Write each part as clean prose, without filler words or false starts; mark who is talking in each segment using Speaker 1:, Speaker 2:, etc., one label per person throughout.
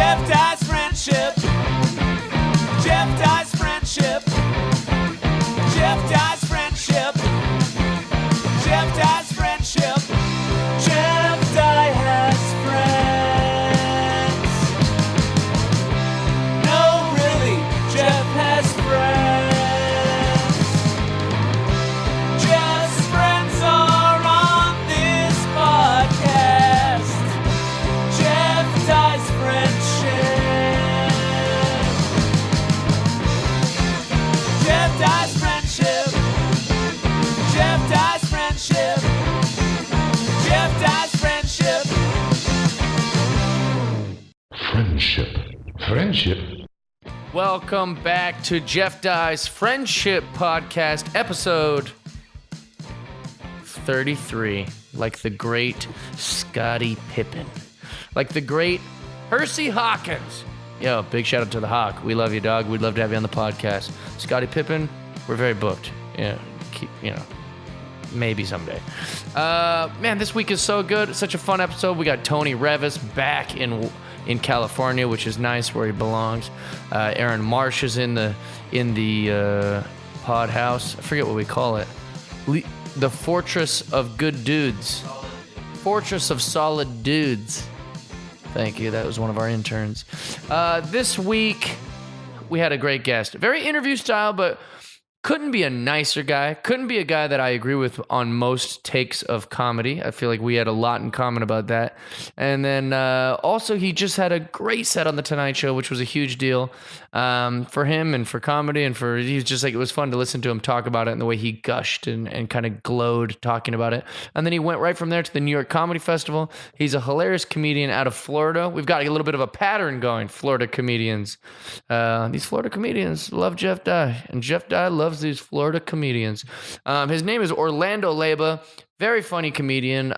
Speaker 1: Jeff Dye's friendship. Jeff Dye's friendship. Jeff Dye's friendship. Jeff Dye's friendship. Jeff Dye has friends. No, really, Jeff has friends. Jeff's friends are on this podcast. Jeff Dye's friendship. Jeff Dye's friendship. Jeff Dye's friendship. Jeff Dye's friendship.
Speaker 2: Friendship.
Speaker 3: Welcome back to Jeff Dye's Friendship Podcast, episode 33. Like the great Scottie Pippen. Like the great Hersey Hawkins. Yo, big shout out to the Hawk. We love you, dog. We'd love to have you on the podcast. Scottie Pippen, we're very booked. Yeah, maybe someday. Man, this week is so good. It's such a fun episode. We got Tony Reavis back in California, which is nice, where he belongs. Aaron Marsh is in the pod house. I forget what we call it. The Fortress of Good Dudes. Fortress of Solid Dudes. Thank you. That was one of our interns. This week, we had a great guest. Very interview style, but couldn't be a nicer guy. Couldn't be a guy that I agree with on most takes of comedy. I feel like we had a lot in common about that. And then also, he just had a great set on The Tonight Show, which was a huge deal for him and for comedy. And he was just like, it was fun to listen to him talk about it and the way he gushed and kind of glowed talking about it. And then he went right from there to the New York Comedy Festival. He's a hilarious comedian out of Florida. We've got a little bit of a pattern going, Florida comedians. These Florida comedians love Jeff Dye, and Jeff Dye loves these Florida comedians. His name is Orlando Leyba. Very funny comedian.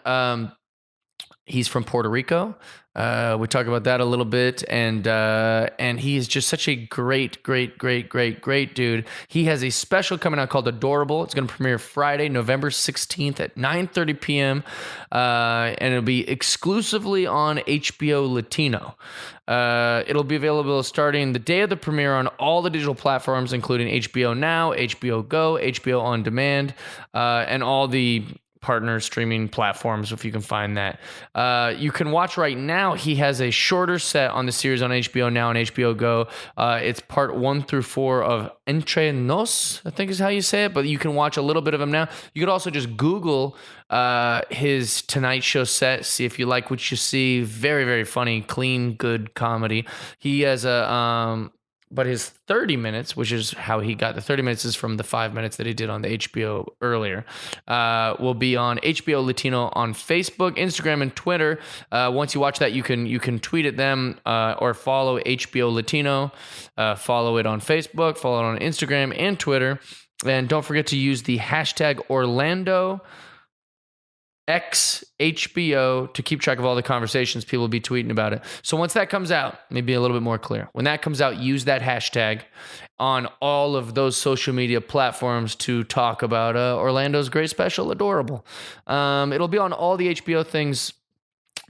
Speaker 3: He's from Puerto Rico. We talk about that a little bit, and he is just such a great dude. He has a special coming out called Adorable. It's going to premiere Friday, November 16th at 9:30 p.m. And it'll be exclusively on HBO Latino. It'll be available starting the day of the premiere on all the digital platforms, including HBO Now, HBO Go, HBO On Demand, and all the partner streaming platforms, if you can find that. You can watch right now. He has a shorter set on the series on HBO Now and HBO Go. It's part 1 through 4 of Entre Nos, I think is how you say it, but you can watch a little bit of him now. You could also just Google his Tonight Show set, see if you like what you see. Very, very funny, clean, good comedy. He has but his 30 minutes, which is how he got the 30 minutes, is from the 5 minutes that he did on the HBO earlier, will be on HBO Latino on Facebook, Instagram, and Twitter. Once you watch that, you can tweet at them or follow HBO Latino. Follow it on Facebook, follow it on Instagram and Twitter. And don't forget to use the hashtag Orlando XHBO to keep track of all the conversations people will be tweeting about it. So once that comes out, maybe a little bit more clear. When that comes out, use that hashtag on all of those social media platforms to talk about Orlando's great special, Adorable. It'll be on all the HBO things,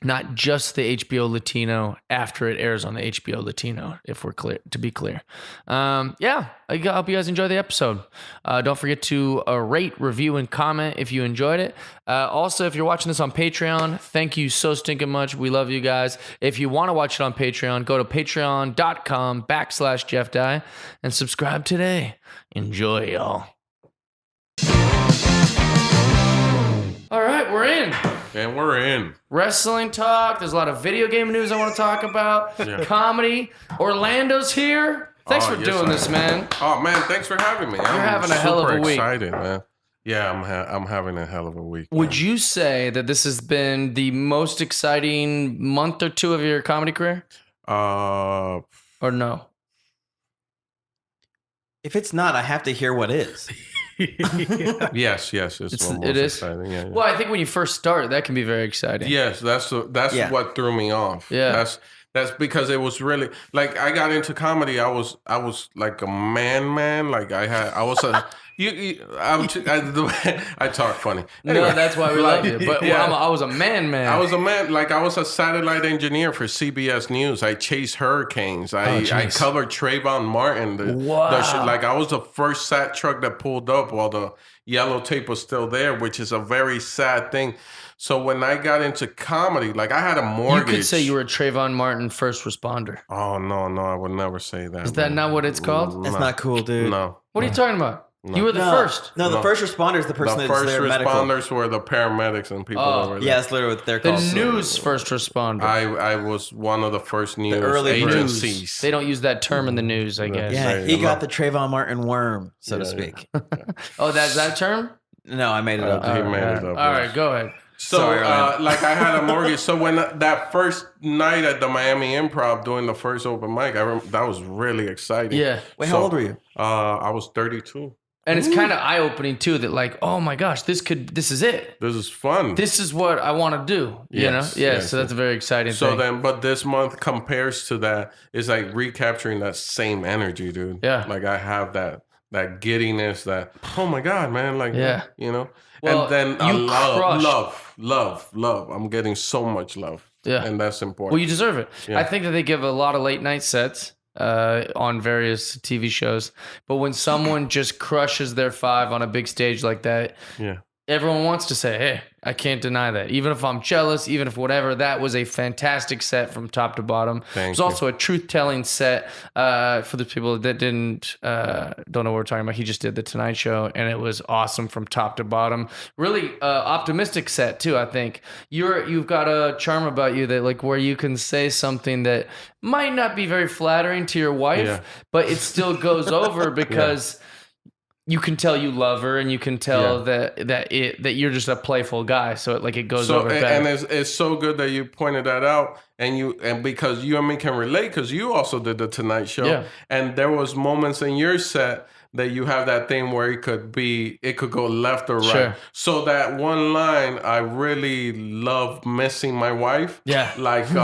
Speaker 3: not just the HBO Latino after it airs on the HBO Latino, if we're clear, to be clear. Yeah, I hope you guys enjoy the episode. Don't forget to rate, review, and comment if you enjoyed it. Also, if you're watching this on Patreon, thank you so stinking much. We love you guys. If you want to watch it on Patreon, go to patreon.com/Jeff Dye and subscribe today. Enjoy, y'all. All right, we're in.
Speaker 4: And we're in.
Speaker 3: Wrestling talk. There's a lot of video game news I want to talk about. Yeah. Comedy. Orlando's here. Thanks for doing this, man.
Speaker 4: Oh, man, thanks for having me.
Speaker 3: You're having a hell of a week.
Speaker 4: I'm excited, man. Yeah, I'm having a hell of a week.
Speaker 3: Would you say that this has been the most exciting month or two of your comedy career? Or no?
Speaker 5: If it's not, I have to hear what is.
Speaker 4: Yes, it's
Speaker 3: it is
Speaker 4: exciting. Yeah.
Speaker 3: Well, I think when you first start, that can be very exciting.
Speaker 4: Yes, that's what threw me off.
Speaker 3: Yeah,
Speaker 4: that's because it was really like I got into comedy. I was like a man. Like I was I talk funny.
Speaker 3: No,
Speaker 4: Anyway,
Speaker 3: that's why we love you. But
Speaker 4: yeah.
Speaker 3: I was a man.
Speaker 4: I was a man. Like I was a satellite engineer for CBS News. I chased hurricanes. I
Speaker 3: jeez.
Speaker 4: covered Trayvon Martin.
Speaker 3: Wow.
Speaker 4: Like I was the first sat truck that pulled up while the yellow tape was still there, which is a very sad thing. So when I got into comedy, like I had a mortgage.
Speaker 3: You could say you were a Trayvon Martin first responder.
Speaker 4: Oh no, I would never say that.
Speaker 3: Is that
Speaker 4: man.
Speaker 3: not what it's called?
Speaker 5: That's not cool, dude.
Speaker 4: No.
Speaker 3: What are you talking about? You were the first.
Speaker 5: No, the first responder is the person
Speaker 4: The
Speaker 5: that's
Speaker 4: first
Speaker 5: there medical.
Speaker 4: responders were the paramedics and people that were there.
Speaker 5: Yeah, that's literally what they're
Speaker 3: The
Speaker 5: called.
Speaker 3: news first responder.
Speaker 4: I was one of the first news
Speaker 5: early
Speaker 4: agencies.
Speaker 3: They don't use that term in the news, I guess.
Speaker 5: Yeah,
Speaker 4: There
Speaker 5: he
Speaker 4: you
Speaker 5: got
Speaker 4: go.
Speaker 5: the Trayvon Martin worm, so to
Speaker 4: Yeah,
Speaker 5: speak.
Speaker 3: Oh, that's that term?
Speaker 5: No, I made it up.
Speaker 4: He made it up.
Speaker 3: All right, go ahead.
Speaker 4: So,
Speaker 5: Sorry, Ryan.
Speaker 4: like, I had a mortgage. So when that first night at the Miami Improv doing the first open mic, that was really exciting.
Speaker 3: Yeah.
Speaker 5: Wait,
Speaker 4: So,
Speaker 5: how old were you?
Speaker 4: I was 32.
Speaker 3: And it's kind of eye-opening too that like, oh my gosh, this is it.
Speaker 4: This is fun.
Speaker 3: This is what I want to do, you know?
Speaker 4: Yes,
Speaker 3: Yeah,
Speaker 4: yes,
Speaker 3: so that's a very exciting
Speaker 4: So
Speaker 3: thing.
Speaker 4: then, but this month compares to that is like recapturing that same energy, dude.
Speaker 3: Yeah.
Speaker 4: Like I have that giddiness, that, oh my God, man. Like,
Speaker 3: Yeah.
Speaker 4: you know?
Speaker 3: Well,
Speaker 4: and then
Speaker 3: you crushed.
Speaker 4: love. I'm getting so much love.
Speaker 3: Yeah.
Speaker 4: And that's important.
Speaker 3: Well, you deserve it.
Speaker 4: Yeah.
Speaker 3: I think that they give a lot of late night sets on various TV shows, but when someone just crushes their 5 on a big stage like that,
Speaker 4: Yeah.
Speaker 3: everyone wants to say, hey, I can't deny that. Even if I'm jealous, even if whatever, that was a fantastic set from top to bottom. It was
Speaker 4: you.
Speaker 3: also a truth-telling set for the people that don't know what we're talking about. He just did The Tonight Show, and it was awesome from top to bottom. Really optimistic set, too, I think. You've got a charm about you that, like, where you can say something that might not be very flattering to your wife,
Speaker 4: Yeah.
Speaker 3: but it still goes over because... You can tell you love her, and you can tell that you're just a playful guy. So it goes over better.
Speaker 4: And it's so good that you pointed that out, and because you and me can relate, because you also did the Tonight Show,
Speaker 3: Yeah.
Speaker 4: and there was moments in your set that you have that thing where it could go left or right.
Speaker 3: Sure.
Speaker 4: So that one line, I really love missing my wife.
Speaker 3: Yeah.
Speaker 4: Like for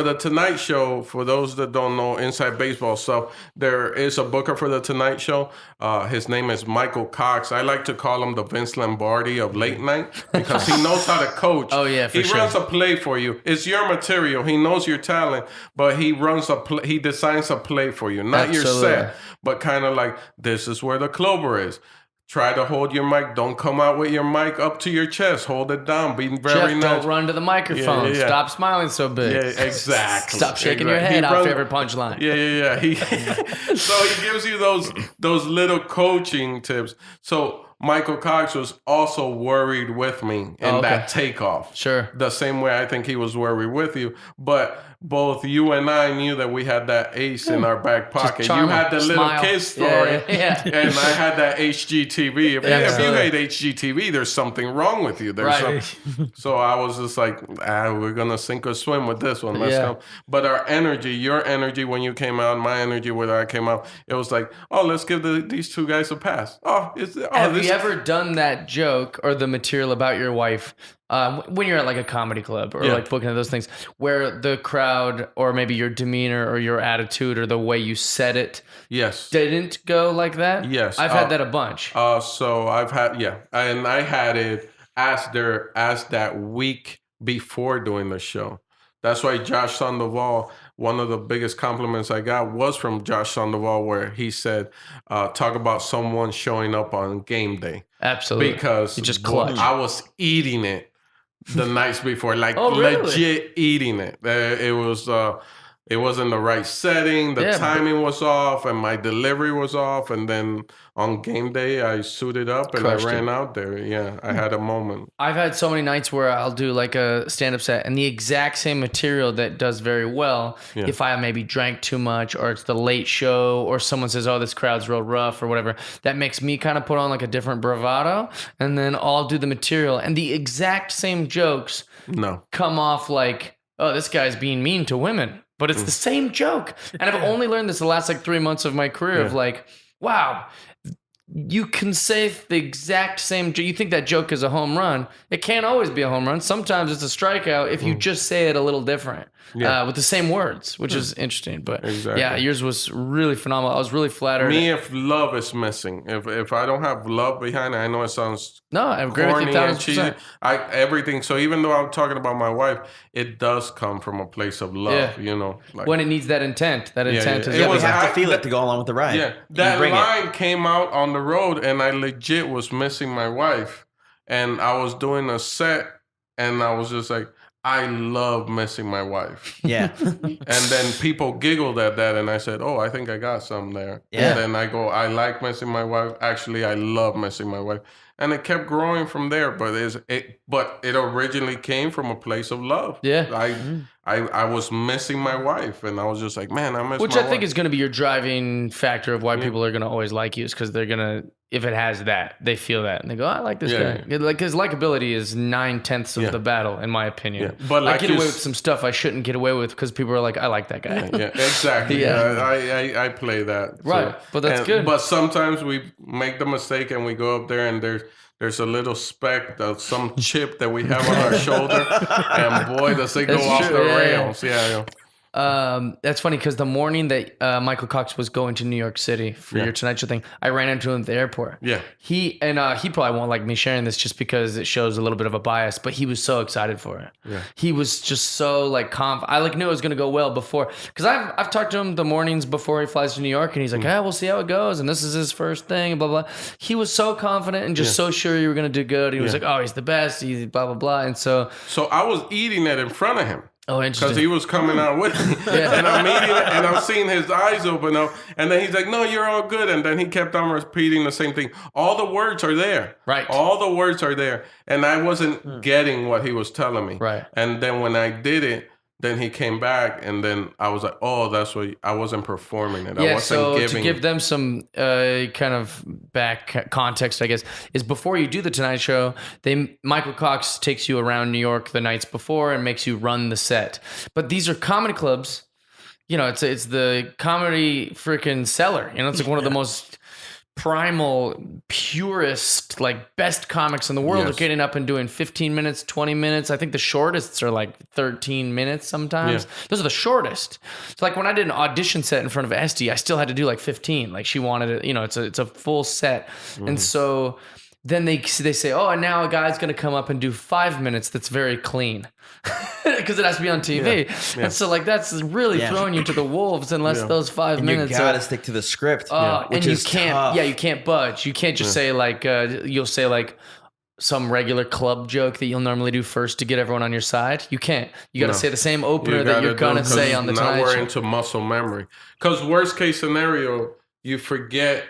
Speaker 4: the Tonight Show, for those that don't know inside baseball stuff, there is a booker for the Tonight Show. His name is Michael Cox. I like to call him the Vince Lombardi of late night because he knows how to coach.
Speaker 3: Oh, yeah, for
Speaker 4: he
Speaker 3: sure.
Speaker 4: runs a play for you. It's your material. He knows your talent, but he designs a play for you, not your
Speaker 3: Absolutely.
Speaker 4: set, but kind of like, this is where the clover is. Try to hold your mic. Don't come out with your mic up to your chest. Hold it down. Be very
Speaker 3: Jeff,
Speaker 4: nice.
Speaker 3: don't run to the microphone.
Speaker 4: Yeah.
Speaker 3: Stop smiling so big.
Speaker 4: Yeah, exactly.
Speaker 3: Stop shaking your
Speaker 4: Exactly.
Speaker 3: head
Speaker 4: He
Speaker 3: after
Speaker 4: runs-
Speaker 3: every punchline.
Speaker 4: Yeah. So he gives you those little coaching tips. So Michael Cox was also worried with me in that takeoff.
Speaker 3: Sure.
Speaker 4: The same way I think he was worried with you. But both you and I knew that we had that ace in our back pocket.
Speaker 3: charm
Speaker 4: You had the
Speaker 3: him,
Speaker 4: little
Speaker 3: smile.
Speaker 4: kid story.
Speaker 3: Yeah.
Speaker 4: And I had that HGTV. If you
Speaker 3: Absolutely.
Speaker 4: hate HGTV, there's something wrong with you. There's
Speaker 3: Right.
Speaker 4: So I was just like, we're going to sink or swim with this one. Let's
Speaker 3: Yeah.
Speaker 4: go. But our energy, your energy when you came out, my energy when I came out, it was like, oh, let's give these two guys a pass.
Speaker 3: Have you ever done that joke or the material about your wife when you're at like a comedy club or like booking those things where the crowd or maybe your demeanor or your attitude or the way you said it
Speaker 4: Yes.
Speaker 3: didn't go like that?
Speaker 4: Yes.
Speaker 3: I've had that a bunch.
Speaker 4: So I've had, and I had it as that week before doing the show. That's why Josh Sandoval, one of the biggest compliments I got was from Josh Sandoval, where he said, talk about someone showing up on game day.
Speaker 3: Absolutely.
Speaker 4: Because
Speaker 3: You just clutch.
Speaker 4: I was eating it the nights before, like
Speaker 3: Oh, really?
Speaker 4: legit eating it. It wasn't the right setting. The timing was off, and my delivery was off. And then on game day, I suited up and
Speaker 3: Crushed
Speaker 4: I ran
Speaker 3: it.
Speaker 4: out there. Yeah, I had a moment.
Speaker 3: I've had so many nights where I'll do like a stand-up set and the exact same material that does very well.
Speaker 4: Yeah.
Speaker 3: If I maybe drank too much or it's the late show or someone says, oh, this crowd's real rough or whatever, that makes me kind of put on like a different bravado and then I'll do the material and the exact same jokes
Speaker 4: No.
Speaker 3: come off like, oh, this guy's being mean to women. But it's the same joke. And I've only learned this the last like 3 months of my career of like, wow, you can say the exact same joke. You think that joke is a home run. It can't always be a home run. Sometimes it's a strikeout if you just say it a little different. with the same words, which is interesting. But
Speaker 4: Exactly.
Speaker 3: yeah, yours was really phenomenal. I was really flattered.
Speaker 4: Me, if love is missing, if I don't have love behind it, I know it sounds
Speaker 3: No, I agree with you
Speaker 4: corny and cheesy.
Speaker 3: 1,000%.
Speaker 4: Everything. So even though I'm talking about my wife, it does come from a place of love.
Speaker 3: Yeah.
Speaker 4: You know, like,
Speaker 3: When it needs that intent,
Speaker 4: yeah.
Speaker 3: is
Speaker 4: It
Speaker 5: Yeah, we
Speaker 4: was
Speaker 5: have to
Speaker 4: act-
Speaker 5: feel it to go along with the ride.
Speaker 4: Yeah,
Speaker 5: You
Speaker 4: that
Speaker 5: bring it.
Speaker 4: line came out on the road, and I legit was missing my wife, and I was doing a set, and I was just like, I love missing my wife.
Speaker 5: Yeah.
Speaker 4: And then people giggled at that, and I said, "Oh, I think I got some there."
Speaker 5: Yeah.
Speaker 4: And then I go, "I like missing my wife. Actually, I love missing my wife." And it kept growing from there. But it originally came from a place of love.
Speaker 3: Yeah.
Speaker 4: I was missing my wife, and I was just like, "Man, I miss
Speaker 3: Which
Speaker 4: my
Speaker 3: I think
Speaker 4: wife."
Speaker 3: is going to be your driving factor of why people are going to always like you, is because they're going to, if it has that, they feel that and they go, I like this guy.
Speaker 4: Yeah.
Speaker 3: Like, his likability is 9/10 of
Speaker 4: Yeah.
Speaker 3: the battle, in my opinion.
Speaker 4: Yeah. But
Speaker 3: I
Speaker 4: like
Speaker 3: get
Speaker 4: you
Speaker 3: away
Speaker 4: s-
Speaker 3: with some stuff I shouldn't get away with because people are like, I like that guy.
Speaker 4: Yeah, exactly.
Speaker 3: Yeah.
Speaker 4: I play that.
Speaker 3: Right, but that's good.
Speaker 4: But sometimes we make the mistake and we go up there and there's a little speck of some chip that we have on our shoulder, and boy, does it go
Speaker 3: That's
Speaker 4: off
Speaker 3: true,
Speaker 4: the
Speaker 3: yeah, yeah.
Speaker 4: rails. Yeah.
Speaker 3: That's funny because the morning that Michael Cox was going to New York City for your Tonight Show thing, I ran into him at the airport.
Speaker 4: Yeah.
Speaker 3: He probably won't like me sharing this just because it shows a little bit of a bias, but he was so excited for it.
Speaker 4: Yeah.
Speaker 3: He was just so like I like knew it was going to go well before, because I've talked to him the mornings before he flies to New York, and he's like, we'll see how it goes, and this is his first thing, blah blah. He was so confident and just so sure you were going to do good. He was like, oh, he's the best, he's blah blah blah, and so
Speaker 4: I was eating it in front of him.
Speaker 3: oh,
Speaker 4: Because
Speaker 3: interesting.
Speaker 4: he was coming out with me. And I'm eating it, and I'm seeing his eyes open up. And then he's like, no, you're all good. And then he kept on repeating the same thing. All the words are there.
Speaker 3: Right.
Speaker 4: All the words are there. And I wasn't getting what he was telling me.
Speaker 3: Right.
Speaker 4: And then when I did it, then he came back, and then I was like, oh, that's what I wasn't performing it. I
Speaker 3: Yeah,
Speaker 4: wasn't
Speaker 3: so
Speaker 4: giving
Speaker 3: to give them some kind of back context, I guess, is before you do the Tonight Show, Michael Cox takes you around New York the nights before and makes you run the set. But these are comedy clubs. You know, it's the comedy freaking cellar. You know, it's like one of the most primal, purest, like best comics in the world are
Speaker 4: Yes.
Speaker 3: getting up and doing 15 minutes, 20 minutes. I think the shortest are like 13 minutes sometimes.
Speaker 4: Yeah.
Speaker 3: Those are the shortest. It's like when I did an audition set in front of Esty, I still had to do like 15. Like she wanted it, you know, it's a full set. And so then they say, oh, and now a guy's going to come up and do 5 minutes that's very clean. Because it has to be on TV.
Speaker 4: Yeah.
Speaker 3: And so like that's really throwing you to the wolves unless those 5
Speaker 5: And you
Speaker 3: minutes
Speaker 5: gotta
Speaker 3: are,
Speaker 5: stick to the script.
Speaker 3: and
Speaker 5: which
Speaker 3: you
Speaker 5: is
Speaker 3: can't,
Speaker 5: tough.
Speaker 3: you can't budge. You can't just say like, you'll say like some regular club joke that you'll normally do first to get everyone on your side. You can't. You got to
Speaker 4: No.
Speaker 3: say the same opener that
Speaker 4: gotta
Speaker 3: you're going to
Speaker 4: do,
Speaker 3: say
Speaker 4: 'cause
Speaker 3: on the
Speaker 4: now
Speaker 3: Tonight
Speaker 4: we're
Speaker 3: Show.
Speaker 4: into muscle memory. Because worst case scenario, you forget,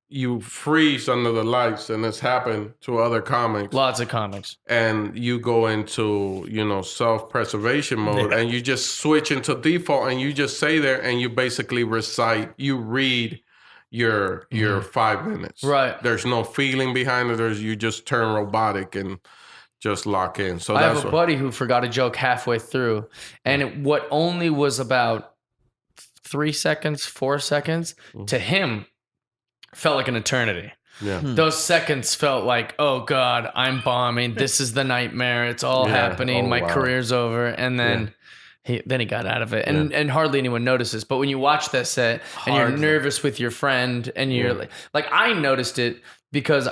Speaker 4: you freeze under the lights, and it's happened to other comics.
Speaker 3: Lots of comics.
Speaker 4: And you go into, self-preservation mode, and you just switch into default, and you just say there, and you basically read your 5 minutes.
Speaker 3: Right.
Speaker 4: There's no feeling behind it. You just turn robotic and just lock in. So
Speaker 3: I
Speaker 4: that's
Speaker 3: have a buddy who forgot a joke halfway through, and what only was about 3 seconds, 4 seconds, to him felt like an eternity.
Speaker 4: yeah.
Speaker 3: Those seconds felt like, oh God, I'm bombing. This is the nightmare. It's all
Speaker 4: Yeah.
Speaker 3: happening.
Speaker 4: Oh,
Speaker 3: My
Speaker 4: wow.
Speaker 3: career's over. And then he got out of it, and hardly anyone notices. But when you watch that set and you're
Speaker 5: Hardly.
Speaker 3: nervous with your friend, and you're like I noticed it because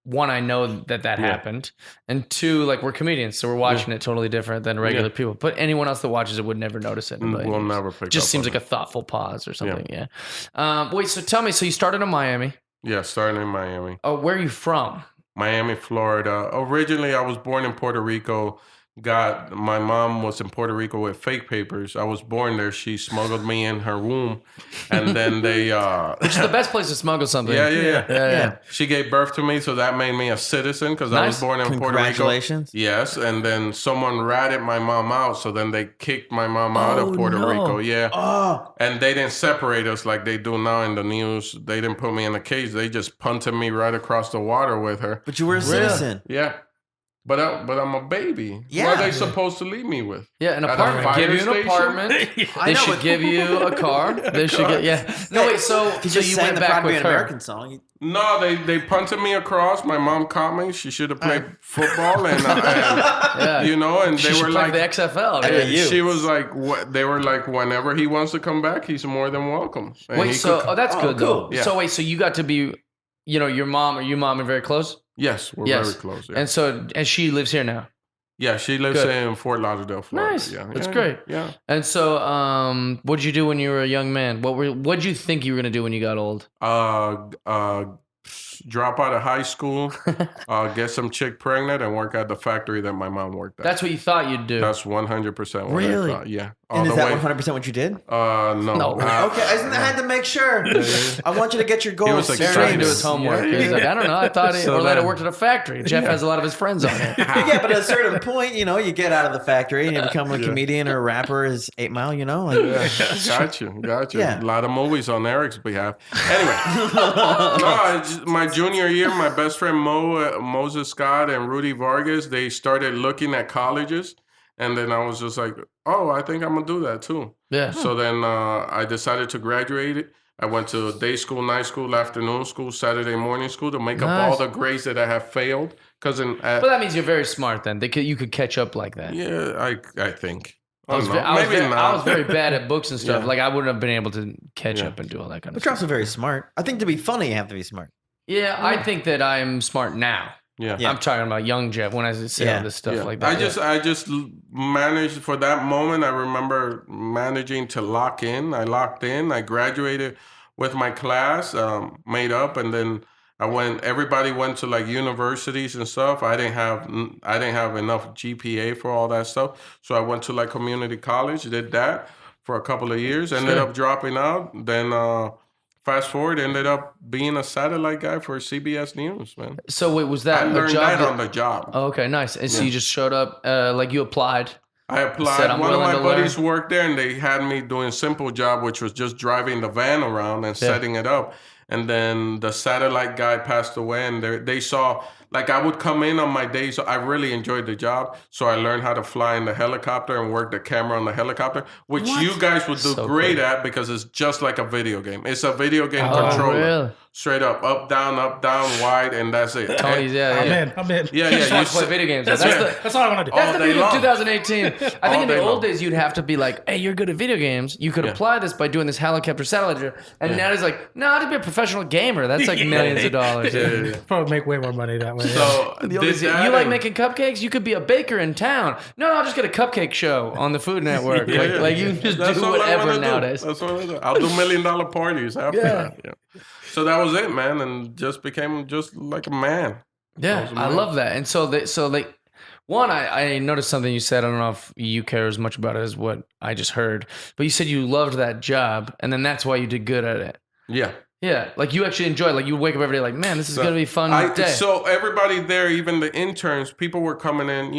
Speaker 3: one, I know that happened, and two, like we're comedians, so we're watching it totally different than regular people. But anyone else that watches it would never notice it.
Speaker 4: We'll never pick
Speaker 3: Just
Speaker 4: up
Speaker 3: seems
Speaker 4: on
Speaker 3: like a thoughtful pause or something. Yeah. Wait. So tell me. So you started in Miami.
Speaker 4: it. Yeah, starting in Miami.
Speaker 3: Oh, where are you from?
Speaker 4: Miami, Florida. Originally, I was born in Puerto Rico. My mom was in Puerto Rico with fake papers. I was born there. She smuggled me in her womb, and then they.
Speaker 3: Which is the best place to smuggle something.
Speaker 4: Yeah. She gave birth to me, so that made me a citizen because I was
Speaker 3: Nice.
Speaker 4: born in Puerto Rico.
Speaker 5: Congratulations.
Speaker 4: Yes, and then someone ratted my mom out, so then they kicked my mom out of Puerto
Speaker 3: no.
Speaker 4: Rico. Yeah.
Speaker 5: Oh,
Speaker 4: And they didn't separate us like they do now in the news. They didn't put me in a cage. They just punted me right across the water with her.
Speaker 5: but you were a citizen.
Speaker 4: Yeah. But I'm a baby. What
Speaker 5: Yeah.
Speaker 4: are they supposed to leave me with?
Speaker 3: Yeah, an
Speaker 4: At a
Speaker 3: apartment.
Speaker 4: fire
Speaker 3: Give you an
Speaker 4: station?
Speaker 3: apartment.
Speaker 5: I
Speaker 3: They
Speaker 5: know,
Speaker 3: should
Speaker 5: but-
Speaker 3: give you a car. They should get No, wait. So
Speaker 5: If you
Speaker 3: so
Speaker 5: just
Speaker 3: you
Speaker 5: sang
Speaker 3: went
Speaker 5: the
Speaker 3: back
Speaker 5: Proud to be
Speaker 3: with
Speaker 5: an
Speaker 3: her.
Speaker 5: American song.
Speaker 4: No, they punted me across. My mom caught me. She should have played football, and
Speaker 3: Yeah.
Speaker 4: you know, and
Speaker 3: She
Speaker 4: they
Speaker 3: should
Speaker 4: were
Speaker 3: play
Speaker 4: like,
Speaker 3: for the XFL.
Speaker 5: Okay,
Speaker 3: Yeah.
Speaker 5: you.
Speaker 4: she was like, what? They were like, whenever he wants to come back, he's more than welcome. And
Speaker 3: Wait,
Speaker 4: he
Speaker 3: so
Speaker 4: could-
Speaker 3: that's
Speaker 5: Oh,
Speaker 3: good though.
Speaker 4: cool. Yeah.
Speaker 3: So wait, so you got to be, your mom are very close?
Speaker 4: yes, we're
Speaker 3: Yes.
Speaker 4: very close. Yeah.
Speaker 3: And she lives here now.
Speaker 4: Yeah, she lives
Speaker 3: Good.
Speaker 4: in Fort Lauderdale, Florida.
Speaker 3: Nice.
Speaker 4: Yeah,
Speaker 3: That's
Speaker 4: yeah,
Speaker 3: great.
Speaker 4: Yeah.
Speaker 3: And so, what'd you do when you were a young man? What'd you think you were gonna do when you got old?
Speaker 4: Drop out of high school, get some chick pregnant, and work at the factory that my mom worked at.
Speaker 3: That's what you thought you'd do.
Speaker 4: That's 100% what
Speaker 5: Really?
Speaker 4: I thought. Yeah. All
Speaker 5: And is
Speaker 4: the
Speaker 5: that
Speaker 4: way.
Speaker 5: 100% what you did?
Speaker 4: No.
Speaker 3: No.
Speaker 5: Okay, I had to make sure. I want you to get your goals
Speaker 4: was
Speaker 5: straight.
Speaker 3: Trying to do
Speaker 4: excited.
Speaker 3: his homework.
Speaker 4: Yeah,
Speaker 3: He's like, I don't know. I thought
Speaker 4: So
Speaker 3: Orlando
Speaker 4: then-
Speaker 3: worked at a factory. Jeff has a lot of his friends on it.
Speaker 5: Yeah, but at a certain point, you get out of the factory and you become a comedian or a rapper is 8 Mile, like,
Speaker 4: Got you.
Speaker 5: Yeah.
Speaker 4: A lot of movies on Eric's behalf. Anyway, my junior year, my best friend Moses Scott and Rudy Vargas, they started looking at colleges. And then I was just like, oh, I think I'm going to do that too.
Speaker 3: Yeah.
Speaker 4: So then I decided to graduate. I went to day school, night school, afternoon school, Saturday morning school to make up all the grades that I have failed. But
Speaker 3: But that means you're very smart then. You could catch up like that.
Speaker 4: yeah, I think.
Speaker 3: I was,
Speaker 4: don't know.
Speaker 3: I, was
Speaker 4: Maybe
Speaker 3: very,
Speaker 4: not.
Speaker 3: I was very bad at books and stuff.
Speaker 4: Yeah.
Speaker 3: Like I wouldn't have been able to catch
Speaker 4: Yeah.
Speaker 3: up and do all that kind of
Speaker 5: but you're
Speaker 3: stuff.
Speaker 5: also very smart. I think to be funny, you have to be smart.
Speaker 3: Yeah, I think that I'm smart now.
Speaker 4: Yeah.
Speaker 5: Yeah.
Speaker 3: I'm talking about young Jeff when I say all
Speaker 5: Yeah.
Speaker 3: this stuff
Speaker 4: Yeah.
Speaker 3: like that.
Speaker 4: I just managed for that moment. I remember managing to lock in. I locked in. I graduated with my class, made up, and then everybody went to like universities and stuff. I didn't have enough GPA for all that stuff. So I went to like community college, did that for a couple of years, ended up dropping out. Then fast forward, ended up being a satellite guy for CBS News, man.
Speaker 3: So wait, was that
Speaker 4: I
Speaker 3: a
Speaker 4: learned
Speaker 3: job?
Speaker 4: that on the job.
Speaker 3: Oh, okay, nice. And so you just showed up, like you applied.
Speaker 4: I applied.
Speaker 3: Said, "I'm
Speaker 4: One of
Speaker 3: willing
Speaker 4: my
Speaker 3: to learn."
Speaker 4: buddies worked there, and they had me doing a simple job, which was just driving the van around and setting it up. And then the satellite guy passed away, and they saw, like, I would come in on my days. So I really enjoyed the job. So I learned how to fly in the helicopter and work the camera on the helicopter, which you guys would do
Speaker 3: So
Speaker 4: great
Speaker 3: cool.
Speaker 4: at because it's just like a video game. It's a video game controller.
Speaker 3: really?
Speaker 4: Straight up, down, wide, and that's it.
Speaker 3: Tony's, yeah.
Speaker 2: I'm in.
Speaker 4: Yeah,
Speaker 3: You just
Speaker 4: yeah.
Speaker 3: want to play video games. That's
Speaker 2: That's all I want to do.
Speaker 4: All
Speaker 3: the
Speaker 4: day
Speaker 3: beauty of
Speaker 4: long.
Speaker 3: 2018. I think
Speaker 4: All
Speaker 3: in the
Speaker 4: day
Speaker 3: old
Speaker 4: long.
Speaker 3: days you'd have to be like, "Hey, you're good at video games. You could apply this by doing this helicopter satellite." Job." And now it's like, "No, to be a professional gamer, that's like millions of dollars."
Speaker 4: Yeah.
Speaker 2: Probably make way more money that way.
Speaker 4: So
Speaker 3: The
Speaker 4: did
Speaker 3: old days, you
Speaker 4: that
Speaker 3: like
Speaker 4: and-
Speaker 3: making cupcakes? You could be a baker in town. No, I'll just get a cupcake show on the Food Network. Like you just
Speaker 4: That's
Speaker 3: do
Speaker 4: all I
Speaker 3: whatever
Speaker 4: wanna do.
Speaker 3: nowadays.
Speaker 4: That's all I do. I'll do $1 million parties after that. Yeah. So that was it, man, and just became just like a man.
Speaker 3: Yeah, I love that. And so one, I noticed something you said. I don't know if you care as much about it as what I just heard, but you said you loved that job, and then that's why you did good at it.
Speaker 4: Yeah.
Speaker 3: Yeah, like you actually enjoy it. Like you wake up every day like, man, this is gonna be a fun day.
Speaker 4: So everybody there, even the interns, people were coming in,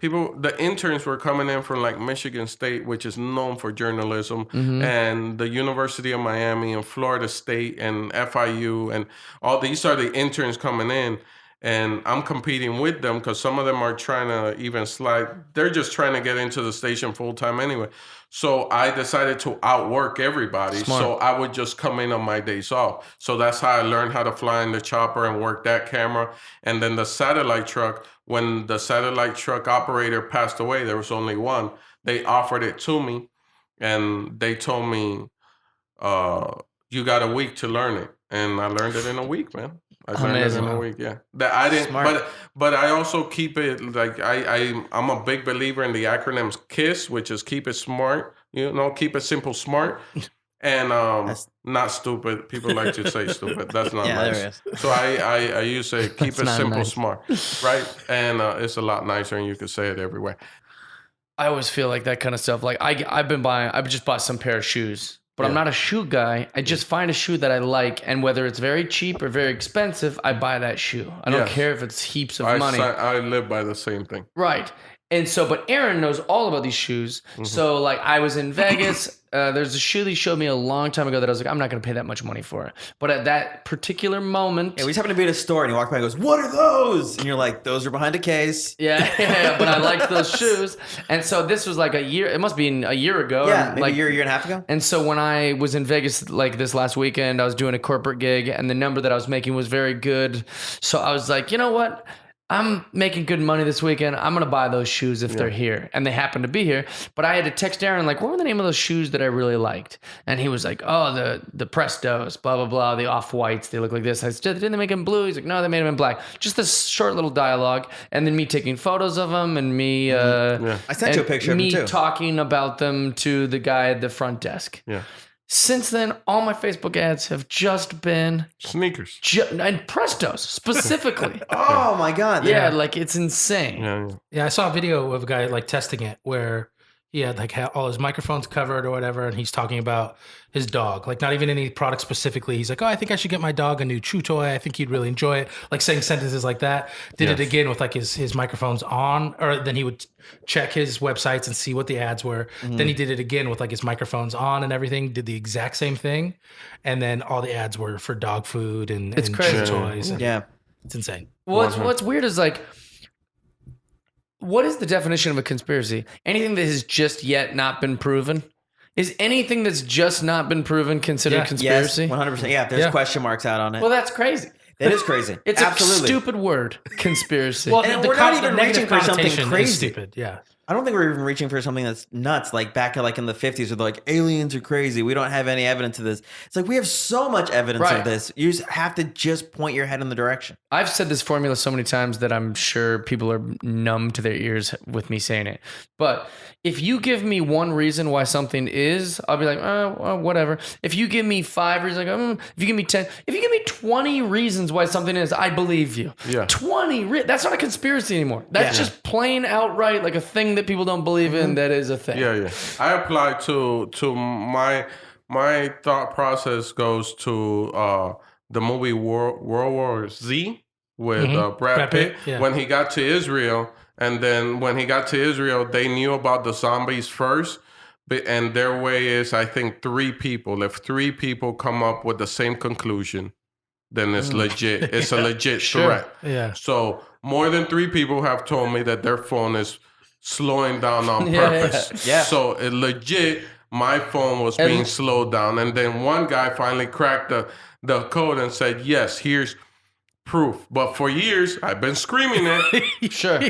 Speaker 4: the interns were coming in from like Michigan State, which is known for journalism, and the University of Miami and Florida State and FIU, and all these are the interns coming in. And I'm competing with them because some of them are trying to even slide. They're just trying to get into the station full time anyway. So I decided to outwork everybody.
Speaker 3: Smart.
Speaker 4: So I would just come in on my days off. So that's how I learned how to fly in the chopper and work that camera. And then the satellite truck, when the satellite truck operator passed away, there was only one. They offered it to me and they told me, you got a week to learn it. And I learned it in a week, man. I learned
Speaker 3: Amazing.
Speaker 4: it in a week, yeah. That I didn't,
Speaker 5: Smart.
Speaker 4: but I also keep it like I'm a big believer in the acronyms KISS, which is keep it smart, keep it simple, smart, and not stupid. People like to say stupid. That's not
Speaker 5: Yeah,
Speaker 4: nice.
Speaker 5: there it
Speaker 4: So I use say keep it
Speaker 3: not
Speaker 4: simple,
Speaker 3: nice.
Speaker 4: smart, right? And it's a lot nicer, and you can say it everywhere.
Speaker 3: I always feel like that kind of stuff. Like I've just bought some pair of shoes. But I'm not a shoe guy. I just find a shoe that I like, and whether it's very cheap or very expensive, I buy that shoe. I don't
Speaker 4: Yes.
Speaker 3: care if it's heaps of money.
Speaker 4: I live by the same thing.
Speaker 3: Right. And so, but Aaron knows all about these shoes. So, like, I was in Vegas. There's a shoe that he showed me a long time ago that I was like, I'm not going to pay that much money for it. But at that particular moment,
Speaker 5: Yeah, we just happened to be at a store and he walked by and goes, "What are those?" And you're like, "Those are behind a case."
Speaker 3: yeah, but I liked those shoes. And so this was like a year. It must be a year ago.
Speaker 5: Yeah,
Speaker 3: or
Speaker 5: maybe
Speaker 3: like
Speaker 5: a year and a half ago.
Speaker 3: And so when I was in Vegas like this last weekend, I was doing a corporate gig and the number that I was making was very good. So I was like, you know what? I'm making good money this weekend. I'm going to buy those shoes if they're here. And they happen to be here. But I had to text Aaron, like, what were the name of those shoes that I really liked? And he was like, oh, the Prestos, blah, blah, blah, the Off-Whites. They look like this. I said, didn't they make them blue? He's like, no, they made them in black. Just this short little dialogue. And then me taking photos of them and me...
Speaker 5: I sent you a picture of
Speaker 3: me
Speaker 5: them too.
Speaker 3: talking about them to the guy at the front desk.
Speaker 4: Yeah.
Speaker 3: Since then, all my Facebook ads have just been
Speaker 4: Sneakers.
Speaker 3: and Prestos specifically.
Speaker 5: Oh my God.
Speaker 3: Yeah, like it's insane.
Speaker 4: Yeah.
Speaker 2: Yeah, I saw a video of a guy like testing it where he had like all his microphones covered or whatever, and he's talking about his dog, like not even any product specifically. He's like, oh, I think I should get my dog a new chew toy. I think he'd really enjoy it. Like saying sentences like that. Did it again with like his microphones on, or then he would check his websites and see what the ads were. Then he did it again with like his microphones on and everything, did the exact same thing. And then all the ads were for dog food and
Speaker 3: crazy.
Speaker 2: chew toys. And
Speaker 5: Yeah.
Speaker 2: it's insane.
Speaker 3: What's weird is like, what is the definition of a conspiracy? Anything that has just yet not been proven? Is anything that's just not been proven considered
Speaker 2: Yeah.
Speaker 3: conspiracy?
Speaker 5: Yes, 100%. Yeah, there's question marks out on it.
Speaker 3: Well, that's crazy.
Speaker 5: It is crazy.
Speaker 3: It's
Speaker 5: Absolutely.
Speaker 3: a stupid word, conspiracy.
Speaker 2: Well,
Speaker 5: And we're not even
Speaker 2: negative
Speaker 5: reaching for something
Speaker 2: connotation is
Speaker 5: crazy.
Speaker 2: stupid. Yeah.
Speaker 5: I don't think we're even reaching for something that's nuts, like back like in the 50s, where they're like, aliens are crazy. We don't have any evidence of this. It's like, we have so much evidence
Speaker 3: Right.
Speaker 5: of this. You just have to just point your head in the direction.
Speaker 3: I've said this formula so many times that I'm sure people are numb to their ears with me saying it. But if you give me one reason why something is, I'll be like, oh, well, whatever. If you give me 5 reasons, I go, if you give me 10, if you give me 20 reasons why something is, I believe you.
Speaker 4: Yeah.
Speaker 3: 20, that's not a conspiracy anymore. That's just plain outright like a thing that people don't believe in that is a thing.
Speaker 4: Yeah. I apply to my thought process goes to the movie World War Z with Brad Pitt
Speaker 2: yeah.
Speaker 4: when he got to Israel, and then when he got to Israel, they knew about the zombies first. And their way is, I think, 3 people. If 3 people come up with the same conclusion, then it's legit. It's a legit threat.
Speaker 2: Yeah.
Speaker 4: So more than 3 people have told me that their phone is slowing down on purpose.
Speaker 5: Yeah.
Speaker 4: So it legit, my phone was being slowed down. And then one guy finally cracked the code and said, yes, here's proof. But for years, I've been screaming it.
Speaker 3: Sure.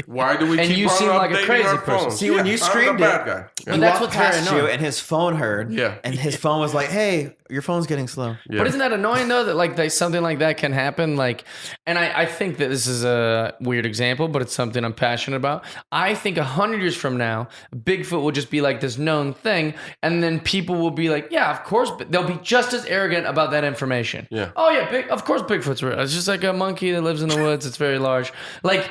Speaker 4: Why do we
Speaker 3: And
Speaker 4: keep
Speaker 3: you
Speaker 4: on
Speaker 3: seem like a
Speaker 4: updating
Speaker 3: crazy
Speaker 4: our
Speaker 3: person.
Speaker 4: phones?
Speaker 5: See, when you
Speaker 4: I'm the
Speaker 5: screamed
Speaker 4: bad
Speaker 5: it,
Speaker 4: guy. Yeah.
Speaker 3: But that's
Speaker 5: walked
Speaker 3: what's very
Speaker 5: past you
Speaker 3: annoying.
Speaker 5: and his phone heard.
Speaker 4: Yeah.
Speaker 5: And his phone was like, hey, your phone's getting slow.
Speaker 4: Yeah.
Speaker 3: But isn't that annoying though that like something like that can happen? Like, and I think that this is a weird example, but it's something I'm passionate about. I think 100 years from now, Bigfoot will just be like this known thing, and then people will be like, yeah, of course, but they'll be just as arrogant about that information.
Speaker 4: Yeah.
Speaker 3: Oh yeah, of course Bigfoot's real. It's just like a monkey that lives in the woods. It's very large. Like.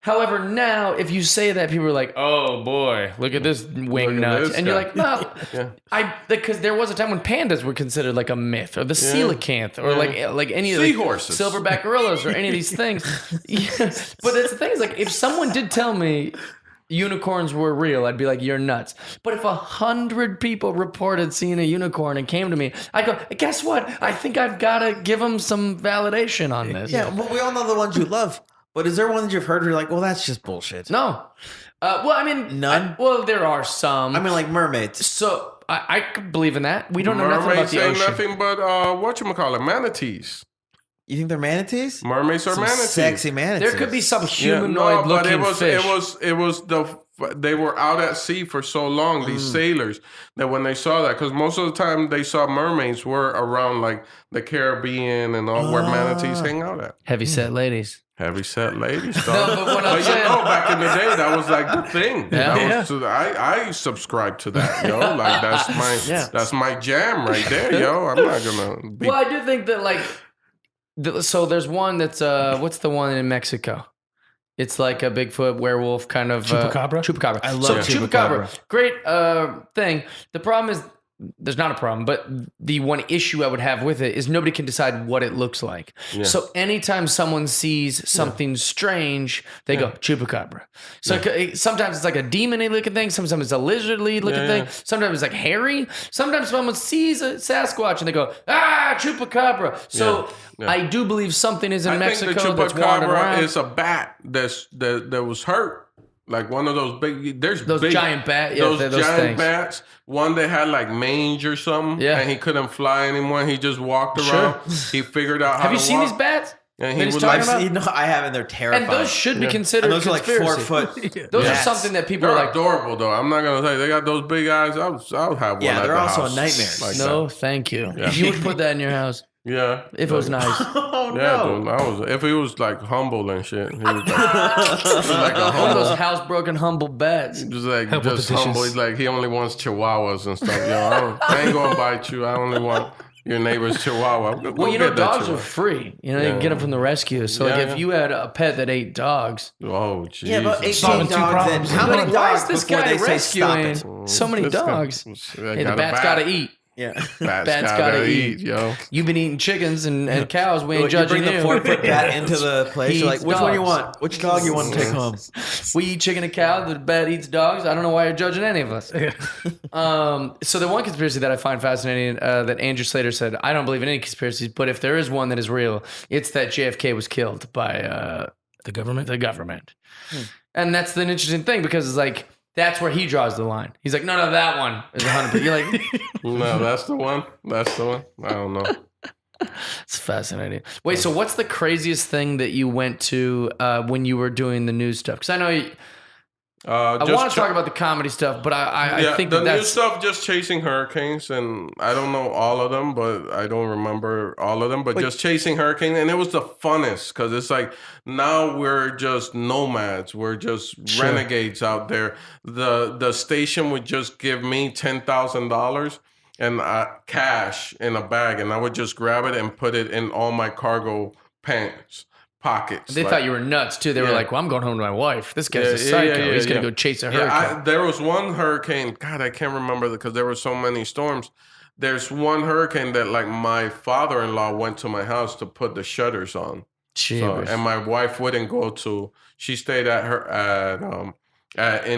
Speaker 3: However, now if you say that, people are like, "Oh boy, look at this wing
Speaker 4: Look at
Speaker 3: nut,"
Speaker 4: this
Speaker 3: and you're
Speaker 4: guy.
Speaker 3: like, "No,
Speaker 4: Yeah.
Speaker 3: because there was a time when pandas were considered like a myth, or the coelacanth, or like any of the
Speaker 4: Seahorses.
Speaker 3: silverback gorillas, or any of these things." Yeah. But that's the thing is, like, if someone did tell me unicorns were real, I'd be like, "You're nuts." But if 100 people reported seeing a unicorn and came to me, I'd go, "Guess what? I think I've got to give them some validation on this."
Speaker 5: Yeah, well, we all know the ones you love. But is there one that you've heard where you're like, well, that's just bullshit?
Speaker 3: No. Well, I mean,
Speaker 5: None?
Speaker 3: well, there are some.
Speaker 5: I mean, like mermaids.
Speaker 3: So I could believe in that. We don't know nothing about
Speaker 4: Mermaids
Speaker 3: the
Speaker 4: ain't
Speaker 3: ocean.
Speaker 4: nothing but whatchamacallit, manatees.
Speaker 5: You think they're manatees?
Speaker 4: Mermaids are
Speaker 5: Some
Speaker 4: manatees.
Speaker 5: sexy manatees.
Speaker 3: There could be some
Speaker 4: Yeah,
Speaker 3: humanoid
Speaker 4: but
Speaker 3: looking fish.
Speaker 4: it was they were out at sea for so long, these sailors, that when they saw that, because most of the time they saw mermaids were around like the Caribbean and all where manatees hang out at.
Speaker 3: Heavy set ladies.
Speaker 4: Heavy set ladies, dog.
Speaker 3: No, but what I'm
Speaker 4: you
Speaker 3: saying-
Speaker 4: know, back in the day, that was like the thing.
Speaker 3: Yeah.
Speaker 4: I subscribe to that, yo. Like
Speaker 5: Yeah.
Speaker 4: that's my jam right there, yo. I'm not gonna be.
Speaker 3: Well, I do think that like, so there's one that's what's the one in Mexico? It's like a Bigfoot werewolf kind of
Speaker 2: Chupacabra?
Speaker 3: Chupacabra.
Speaker 5: I love Chupacabra.
Speaker 3: Great thing. The problem is there's not a problem, but the one issue I would have with it is nobody can decide what it looks like.
Speaker 4: Yeah.
Speaker 3: So anytime someone sees something strange, they go chupacabra. So sometimes it's like a demon-y looking thing. Sometimes it's a lizardly looking thing. Sometimes it's like hairy. Sometimes someone sees a Sasquatch and they go, chupacabra. So I do believe something is in Mexico
Speaker 4: think the
Speaker 3: that's wandering
Speaker 4: chupacabra
Speaker 3: around.
Speaker 4: is a bat that was hurt. Like one of those big,
Speaker 3: Those
Speaker 4: big,
Speaker 3: giant bats. Yeah,
Speaker 4: those
Speaker 3: those
Speaker 4: giant
Speaker 3: things.
Speaker 4: bats. One that had like mange or something, and he couldn't fly anymore. He just walked around. He figured out how to walk.
Speaker 3: Have you seen these bats?
Speaker 4: And
Speaker 3: That
Speaker 4: he
Speaker 3: he's
Speaker 4: would
Speaker 3: talking about?
Speaker 5: I haven't. They're terrifying.
Speaker 3: And those should be considered
Speaker 5: And those are like
Speaker 3: conspiracy.
Speaker 5: 4 foot.
Speaker 3: Those are
Speaker 5: bats.
Speaker 3: something that people
Speaker 4: They're
Speaker 3: are like,
Speaker 4: adorable though. I'm not gonna say they got those big eyes. I'll have one.
Speaker 5: Yeah,
Speaker 4: at
Speaker 5: they're
Speaker 4: the
Speaker 5: also
Speaker 4: house
Speaker 5: a nightmare.
Speaker 4: like
Speaker 3: no,
Speaker 4: that.
Speaker 3: thank you. You would put that in your house
Speaker 4: Yeah,
Speaker 3: if it was nice.
Speaker 5: Oh
Speaker 4: Yeah,
Speaker 5: no!
Speaker 4: dude, if he was like humble and shit, he was like a
Speaker 3: One of
Speaker 4: humble.
Speaker 3: those housebroken, humble bats.
Speaker 4: Just like
Speaker 2: Help with
Speaker 4: just
Speaker 2: the dishes.
Speaker 4: humble. He's like he only wants chihuahuas and stuff. I ain't gonna bite you. I only want your neighbor's chihuahua.
Speaker 3: Well, you know, dogs are free. You know, you can get them from the rescue. So, like, if you had a pet that ate dogs,
Speaker 4: Oh, jeez.
Speaker 5: Yeah, but 18
Speaker 2: Solving
Speaker 5: dogs.
Speaker 2: two
Speaker 5: And
Speaker 2: problems.
Speaker 5: how many
Speaker 3: why
Speaker 5: dogs
Speaker 3: is this
Speaker 5: before
Speaker 3: guy
Speaker 5: they say stop
Speaker 3: rescuing
Speaker 5: it?
Speaker 3: so many dogs? Hey, the bat's got to eat.
Speaker 5: Yeah.
Speaker 3: Bats gotta eat.
Speaker 4: yo.
Speaker 3: You've been eating chickens and cows. We ain't
Speaker 5: You
Speaker 3: judging
Speaker 5: bring the 4 foot bat into the place.
Speaker 3: He
Speaker 5: You're like,
Speaker 3: eats
Speaker 5: which one you
Speaker 3: dogs.
Speaker 5: want? Which dog you want to take home?
Speaker 3: We eat chicken and cow. The bat eats dogs. I don't know why you're judging any of us. So the one conspiracy that I find fascinating that Andrew Slater said, I don't believe in any conspiracies, but if there is one that is real, it's that JFK was killed by
Speaker 2: The government?
Speaker 3: the government. And that's the interesting thing because it's like, that's where he draws the line. He's like, no, that one is 100%. You're like,
Speaker 4: No, that's the one. That's the one. I don't know.
Speaker 3: it's fascinating. Wait, so what's the craziest thing that you went to when you were doing the news stuff? Because I know I want to talk about the comedy stuff, but I think
Speaker 4: the new
Speaker 3: that's
Speaker 4: stuff just chasing hurricanes, and I don't know all of them, but I don't remember all of them. But just chasing hurricanes, and it was the funnest because it's like now we're just nomads, we're just renegades out there. The station would just give me $10,000 and cash in a bag, and I would just grab it and put it in all my cargo pants. Pockets.
Speaker 3: they thought you were nuts too. They were like, well, I'm going home to my wife. This guy's a psycho. He's going to go chase a hurricane.
Speaker 4: There was one hurricane. God, I can't remember because there were so many storms. There's one hurricane that like my father-in-law went to my house to put the shutters on. So, and my wife wouldn't go to. She stayed in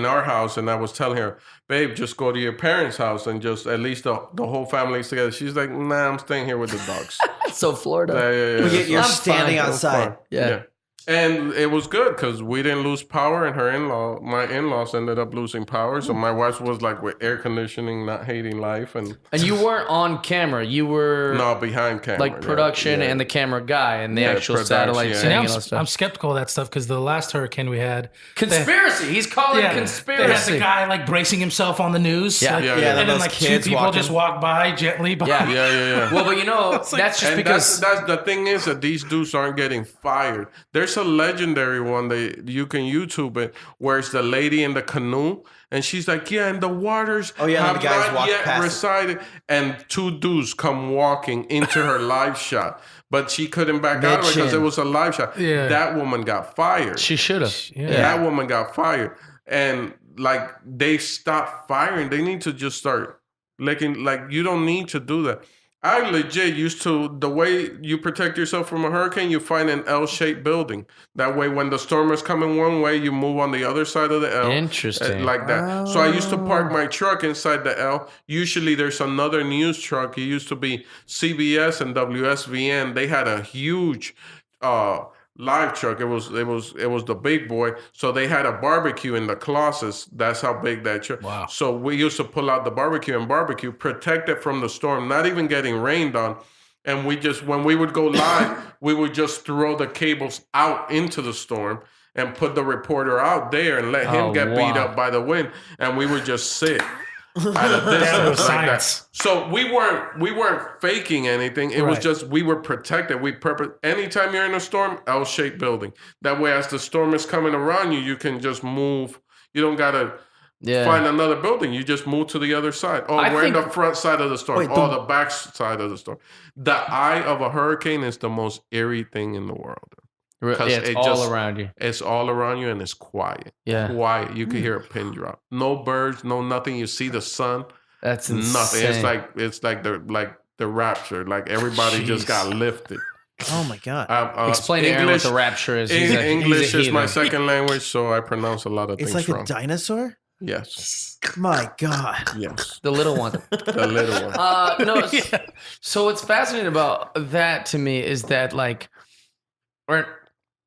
Speaker 4: our house, and I was telling her, babe, just go to your parents' house and just at least the whole family's together. She's like, nah, I'm staying here with the dogs.
Speaker 3: So Florida.
Speaker 4: Yeah.
Speaker 5: You're
Speaker 3: I'm
Speaker 5: standing
Speaker 3: fine.
Speaker 5: outside.
Speaker 3: Yeah.
Speaker 4: And it was good because we didn't lose power, and my in-laws ended up losing power. So my wife was like with air conditioning, not hating life, and
Speaker 3: you weren't on camera. You were
Speaker 4: behind camera,
Speaker 3: like production and the camera guy and the actual
Speaker 4: production,
Speaker 3: satellite
Speaker 4: yeah.
Speaker 3: thing
Speaker 2: And
Speaker 3: and all that stuff.
Speaker 2: I'm skeptical of that stuff because the last hurricane we had,
Speaker 3: Conspiracy. He's calling it
Speaker 2: they had
Speaker 3: conspiracy.
Speaker 2: the guy like bracing himself on the news.
Speaker 3: Yeah.
Speaker 2: like,
Speaker 4: Yeah,
Speaker 5: yeah.
Speaker 2: And then
Speaker 5: those
Speaker 2: like two
Speaker 5: kids
Speaker 2: people
Speaker 5: walking.
Speaker 2: just walk by gently behind.
Speaker 4: Yeah.
Speaker 3: Well, but you know, that's just
Speaker 4: And
Speaker 3: because
Speaker 4: that's the thing is that these dudes aren't getting fired. There's a legendary one that you can YouTube it, where it's the lady in the canoe, and she's like, "Yeah, and the waters
Speaker 5: Oh, yeah, and
Speaker 4: have
Speaker 5: the guys
Speaker 4: not
Speaker 5: walk
Speaker 4: yet
Speaker 5: past it.
Speaker 4: receded." And 2 dudes come walking into her live shot, but she couldn't back out of it because
Speaker 5: Mid-chin.
Speaker 4: it was a live shot.
Speaker 2: Yeah.
Speaker 4: That woman got fired.
Speaker 3: she should have.
Speaker 2: Yeah.
Speaker 4: That woman got fired, and like they stopped firing. They need to just start licking. Like you don't need to do that. I legit used to, the way you protect yourself from a hurricane, you find an L-shaped building. That way, when the storm is coming one way, you move on the other side of the L.
Speaker 3: Interesting.
Speaker 4: Like that. So I used to park my truck inside the L. Usually there's another news truck. It used to be CBS and WSVN. They had a huge live truck. It was the big boy. So they had a barbecue in the closets. That's how big that truck.
Speaker 2: Wow.
Speaker 4: So we used to pull out the barbecue, protect it from the storm, not even getting rained on. And we just, when we would go live, we would just throw the cables out into the storm and put the reporter out there and let him get beat up by the wind. And we would just sit at a distance like
Speaker 2: science.
Speaker 4: that. So we weren't faking anything. It was
Speaker 2: Right.
Speaker 4: just we were protected. Anytime you're in a storm, L-shaped building. That way, as the storm is coming around you, you can just move. You don't gotta find another building. You just move to the other side. Oh, we're in the front side of the storm. The back side of the storm. The eye of a hurricane is the most eerie thing in the world.
Speaker 3: Yeah, it's all around you.
Speaker 4: It's all around you, and it's quiet.
Speaker 3: Yeah.
Speaker 4: Quiet. You can hear a pin drop. No birds, no nothing. You see the sun.
Speaker 3: That's
Speaker 4: nothing.
Speaker 3: insane.
Speaker 4: It's like the rapture. Like everybody just got lifted.
Speaker 5: Oh my god.
Speaker 3: Explain to Aaron what the rapture is. He's
Speaker 4: English
Speaker 3: a
Speaker 4: is my
Speaker 3: heathen.
Speaker 4: second language, so I pronounce a lot of
Speaker 5: It's
Speaker 4: things
Speaker 5: like
Speaker 4: wrong.
Speaker 5: a dinosaur?
Speaker 4: Yes,
Speaker 5: My god.
Speaker 4: yes,
Speaker 3: The little one.
Speaker 4: the little one.
Speaker 3: No. So what's fascinating about that to me is that like, or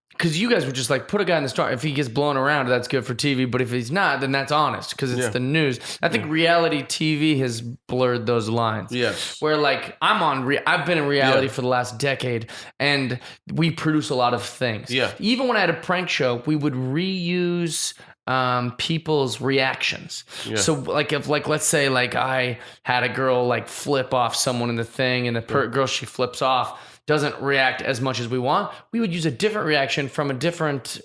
Speaker 3: because you guys were just like put a guy in the star. If he gets blown around, that's good for TV. But if he's not, then that's honest because it's the news. I think reality TV has blurred those lines.
Speaker 4: Yes.
Speaker 3: Where like I've been in reality for the last decade, and we produce a lot of things.
Speaker 4: Yeah.
Speaker 3: Even when I had a prank show, we would reuse people's reactions.
Speaker 4: Yeah.
Speaker 3: So like if like let's say like I had a girl like flip off someone in the thing, and the girl she flips off doesn't react as much as we want, we would use a different reaction from a different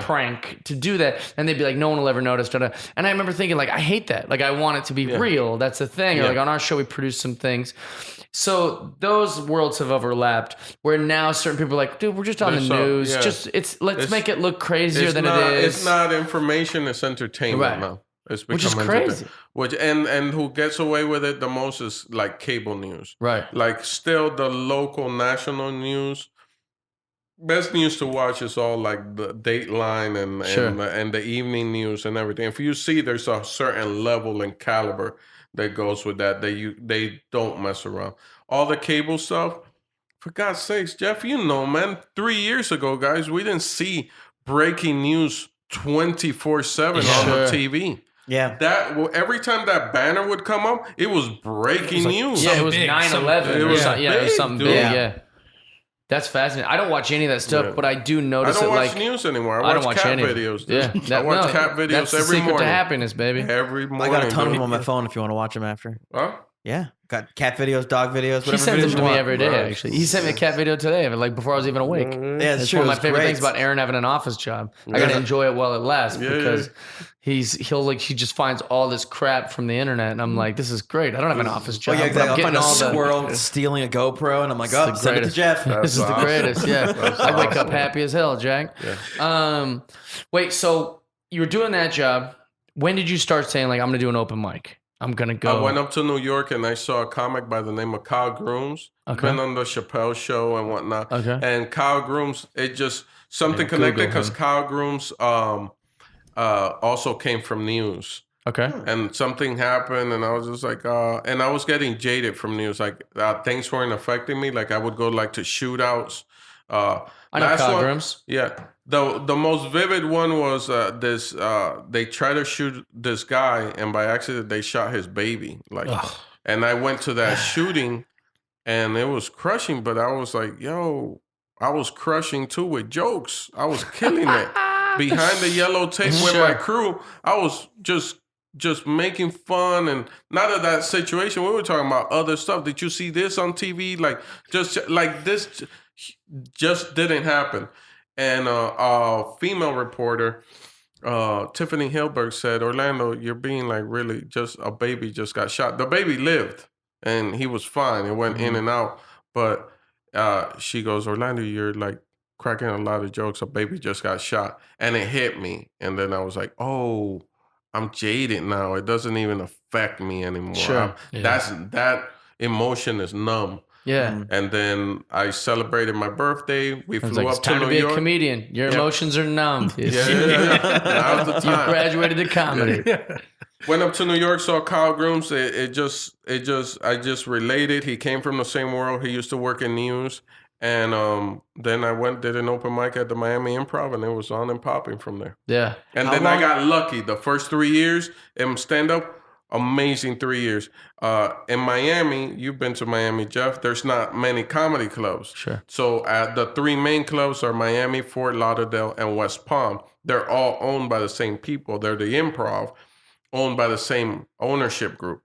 Speaker 3: prank to do that, and they'd be like, no one will ever notice. And I remember thinking like, I hate that. Like I want it to be real. That's the thing. Or like on our show, we produce some things. So those worlds have overlapped. Where now certain people are like, dude, we're just on the news. Let's make it look crazier than it is.
Speaker 4: It's not information. It's entertainment now. It's
Speaker 3: Which is
Speaker 4: become
Speaker 3: crazy.
Speaker 4: And who gets away with it the most is like cable news.
Speaker 3: Right.
Speaker 4: Like still the local national news. Best news to watch is all like the Dateline and the evening news and everything. If you see there's a certain level and caliber that goes with that, they don't mess around. All the cable stuff, for God's sakes, Jeff, you know, man, 3 years ago, guys, we didn't see breaking news 24/7 on the TV.
Speaker 5: Yeah.
Speaker 4: That every time that banner would come up, it was breaking news.
Speaker 3: Yeah, it was
Speaker 2: big,
Speaker 3: 9/11.
Speaker 4: It was
Speaker 3: it was something
Speaker 4: big,
Speaker 3: big.
Speaker 4: dude.
Speaker 3: Yeah. That's fascinating. I don't watch any of that stuff, but I do
Speaker 4: I
Speaker 3: notice
Speaker 4: don't
Speaker 3: it
Speaker 4: watch
Speaker 3: like
Speaker 4: news anymore.
Speaker 3: I
Speaker 4: I
Speaker 3: don't
Speaker 4: watch
Speaker 3: watch
Speaker 4: cat
Speaker 3: any.
Speaker 4: videos. Dude.
Speaker 3: Yeah,
Speaker 4: I watch cat videos
Speaker 3: that's
Speaker 4: every
Speaker 3: the secret
Speaker 4: morning.
Speaker 3: to happiness, baby.
Speaker 4: Every
Speaker 5: I
Speaker 4: morning.
Speaker 5: got a ton of them
Speaker 4: dude.
Speaker 5: on my phone if you want to watch them after.
Speaker 4: Huh?
Speaker 5: Yeah. Got cat videos, dog videos, whatever
Speaker 3: He sends them
Speaker 5: videos
Speaker 3: to
Speaker 5: you
Speaker 3: me
Speaker 5: want.
Speaker 3: every day.
Speaker 4: Right.
Speaker 3: Actually, he sent me a cat video today, like before I was even awake.
Speaker 5: Yeah, it's
Speaker 3: It's
Speaker 5: true.
Speaker 3: one of my
Speaker 5: It's
Speaker 3: favorite
Speaker 5: great.
Speaker 3: things about Aaron having an office job. I gotta enjoy it while it lasts because he just finds all this crap from the internet, and I'm like, this is great. I don't have an office
Speaker 5: Oh
Speaker 3: job.
Speaker 5: yeah,
Speaker 3: but
Speaker 5: exactly.
Speaker 3: I'm
Speaker 5: I'll
Speaker 3: getting
Speaker 5: find a
Speaker 3: all the.
Speaker 5: squirrel stealing a GoPro, and I'm like, oh,
Speaker 3: the
Speaker 5: send it to
Speaker 3: greatest.
Speaker 5: Jeff.
Speaker 3: This is the
Speaker 4: awesome.
Speaker 3: greatest. Yeah,
Speaker 4: That's
Speaker 3: I wake up
Speaker 4: awesome.
Speaker 3: happy as hell, Jack. Wait, so you were doing that job. When did you start saying like, I'm gonna do an open mic? I'm gonna go.
Speaker 4: I went up to New York and I saw a comic by the name of Kyle Grooms.
Speaker 3: Okay.
Speaker 4: Been on the Chappelle show and whatnot.
Speaker 3: Okay.
Speaker 4: And Kyle Grooms, it just something
Speaker 3: Yeah,
Speaker 4: connected
Speaker 3: Google
Speaker 4: because
Speaker 3: him.
Speaker 4: Kyle Grooms also came from news.
Speaker 3: Okay.
Speaker 4: And something happened, and I was just like, and I was getting jaded from news. Like things weren't affecting me. Like I would go like to shootouts.
Speaker 3: I know
Speaker 4: last
Speaker 3: Kyle
Speaker 4: one-
Speaker 3: Grooms.
Speaker 4: Yeah. The most vivid one was this. They tried to shoot this guy, and by accident they shot his baby. Like, and I went to that shooting, and it was crushing. But I was like, yo, I was crushing too with jokes. I was killing it behind the yellow tape with my crew. I was just making fun and not of that situation. We were talking about other stuff. Did you see this on TV? Like just like this just didn't happen. And a female reporter, Tiffany Hilberg, said, Orlando, you're being like really just a baby just got shot. The baby lived and he was fine. It went in and out. But she goes, Orlando, you're like cracking a lot of jokes. A baby just got shot. And it hit me. And then I was like, oh, I'm jaded now. It doesn't even affect me anymore.
Speaker 3: Sure.
Speaker 4: That emotion is numb.
Speaker 3: Yeah.
Speaker 4: And then I celebrated my birthday. We
Speaker 3: It's
Speaker 4: flew
Speaker 3: like, it's
Speaker 4: up to
Speaker 3: time to
Speaker 4: New
Speaker 3: be
Speaker 4: York.
Speaker 3: a comedian. Your emotions are numb.
Speaker 4: Yeah. That was the
Speaker 3: You
Speaker 4: time.
Speaker 3: graduated to comedy.
Speaker 4: Went up to New York, saw Kyle Grooms. I just related. He came from the same world. He used to work in news. And then I did an open mic at the Miami Improv, and it was on and popping from there.
Speaker 3: Yeah.
Speaker 4: And then I got lucky. The first 3 years in stand-up, amazing 3 years. In Miami, you've been to Miami, Jeff. There's not many comedy clubs.
Speaker 3: Sure.
Speaker 4: So the three main clubs are Miami, Fort Lauderdale, and West Palm. They're all owned by the same people. They're the Improv, owned by the same ownership group.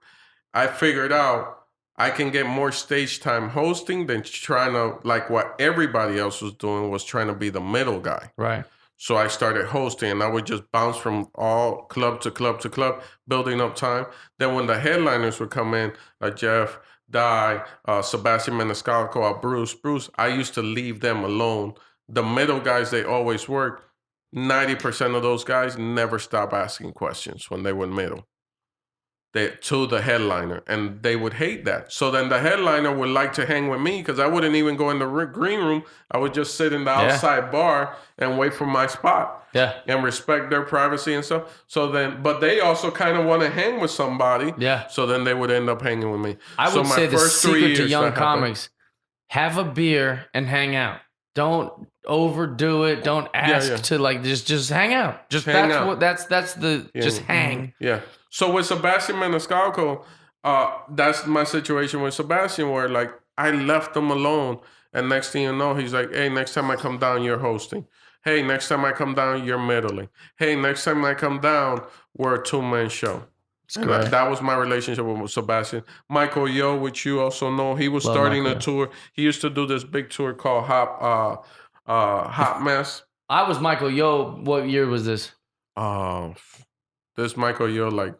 Speaker 4: I figured out I can get more stage time hosting than trying to, like what everybody else was doing, was trying to be the middle guy.
Speaker 3: Right.
Speaker 4: So I started hosting, and I would just bounce from all club to club to club, building up time. Then when the headliners would come in, like Jeff, Di, Sebastian Maniscalco, Bruce, I used to leave them alone. The middle guys, they always worked. 90% of those guys never stop asking questions when they were middle. to the headliner, and they would hate that. So then the headliner would like to hang with me because I wouldn't even go in the green room. I would just sit in the outside bar and wait for my spot.
Speaker 3: Yeah.
Speaker 4: And respect their privacy and stuff. So then, but they also kind of want to hang with somebody.
Speaker 3: Yeah.
Speaker 4: So then they would end up hanging with me.
Speaker 3: I
Speaker 4: So
Speaker 3: would
Speaker 4: my
Speaker 3: say the
Speaker 4: first 3
Speaker 3: secret to
Speaker 4: years
Speaker 3: young
Speaker 4: that happened.
Speaker 3: comics: have a beer and hang out. Don't overdo it. Don't ask to like just hang out. Just
Speaker 4: Hang
Speaker 3: that's
Speaker 4: out.
Speaker 3: what that's the just hang.
Speaker 4: Yeah. So with Sebastian Maniscalco, that's my situation with Sebastian, where like I left him alone, and next thing you know, he's like, "Hey, next time I come down, you're hosting. Hey, next time I come down, you're middling. Hey, next time I come down, we're a 2-man show." And that was my relationship with Sebastian. Michael Yo, which you also know, he was starting a tour. He used to do this big tour called Hot Mess.
Speaker 3: I was Michael Yo. What year was this?
Speaker 4: This Michael Yo like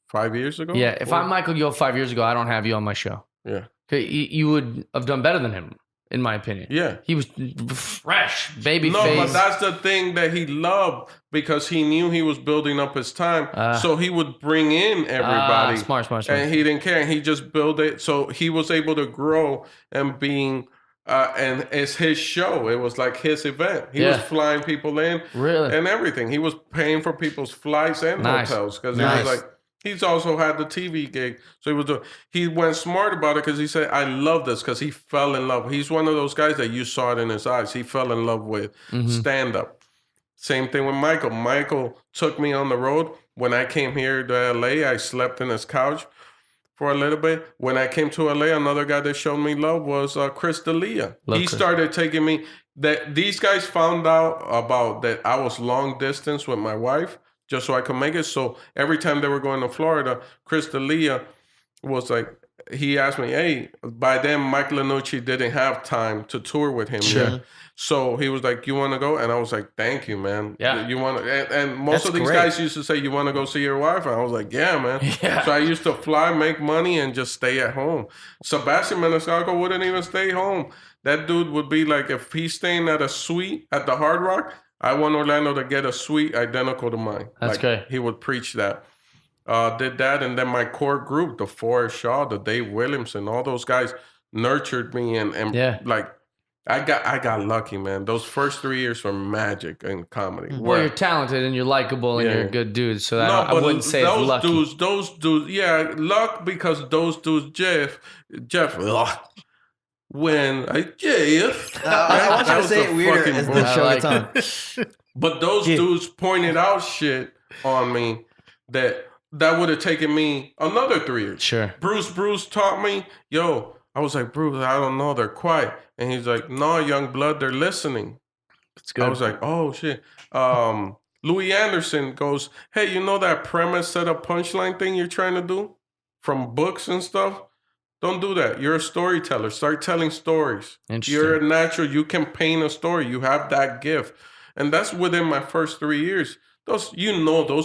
Speaker 4: 5 years ago.
Speaker 3: Yeah, if I'm Michael Yo 5 years ago, I don't have you on my show.
Speaker 4: Yeah.
Speaker 3: You would have done better than him, in my opinion.
Speaker 4: Yeah.
Speaker 3: He was fresh, baby
Speaker 4: No,
Speaker 3: face.
Speaker 4: but that's the thing that he loved because he knew he was building up his time. So he would bring in everybody.
Speaker 3: Smart.
Speaker 4: And he didn't care. And he just built it. So he was able to grow and being, and it's his show. It was like his event. He was flying people in and everything. He was paying for people's flights and hotels because he was like, he's also had the TV gig. So he went smart about it because he said, I love this because he fell in love. He's one of those guys that you saw it in his eyes. He fell in love with stand-up. Same thing with Michael. Michael took me on the road. When I came here to LA, I slept in his couch for a little bit. When I came to LA, another guy that showed me love was Chris D'Elia. He started taking me, that these guys found out about that I was long distance with my wife, just so I could make it. So every time they were going to Florida, Chris D'Elia was like, he asked me, hey, by then Mike Lanucci didn't have time to tour with him yet. So he was like, you want to go? And I was like, thank you, man.
Speaker 3: Yeah.
Speaker 4: You want to? And most
Speaker 5: That's
Speaker 4: of these
Speaker 5: great.
Speaker 4: guys used to say, you want to go see your wife? And I was like, yeah, man. So I used to fly, make money, and just stay at home. Sebastian Maniscalco wouldn't even stay home. That dude would be like, if he's staying at a suite at the Hard Rock, I want Orlando to get a suite identical to mine.
Speaker 3: That's great.
Speaker 4: He would preach that. Did that, and then my core group, the Forrest Shaw, the Dave Williamson, all those guys nurtured me, and like I got lucky, man. Those first 3 years were magic in comedy.
Speaker 3: Well, you're talented and you're likable and you're a good dude. So I wouldn't say it's
Speaker 4: those
Speaker 3: lucky.
Speaker 4: dudes, yeah, luck because those dudes, Jeff, when I
Speaker 5: I want you
Speaker 4: that
Speaker 5: to
Speaker 4: was
Speaker 5: say
Speaker 4: the
Speaker 5: it weirder
Speaker 4: fucking
Speaker 5: as the
Speaker 4: bullshit.
Speaker 5: show
Speaker 3: like
Speaker 5: gets on.
Speaker 4: But those dudes pointed out shit on me that would have taken me another 3 years.
Speaker 3: Sure.
Speaker 4: Bruce taught me, I was like, Bruce, I don't know, they're quiet. And he's like, no, young blood, they're listening.
Speaker 3: It's good.
Speaker 4: I was like, oh shit. Louis Anderson goes, hey, you know that premise set up punchline thing you're trying to do from books and stuff? Don't do that. You're a storyteller. Start telling stories.
Speaker 3: Interesting.
Speaker 4: You're a natural. You can paint a story. You have that gift. And that's within my first 3 years. Those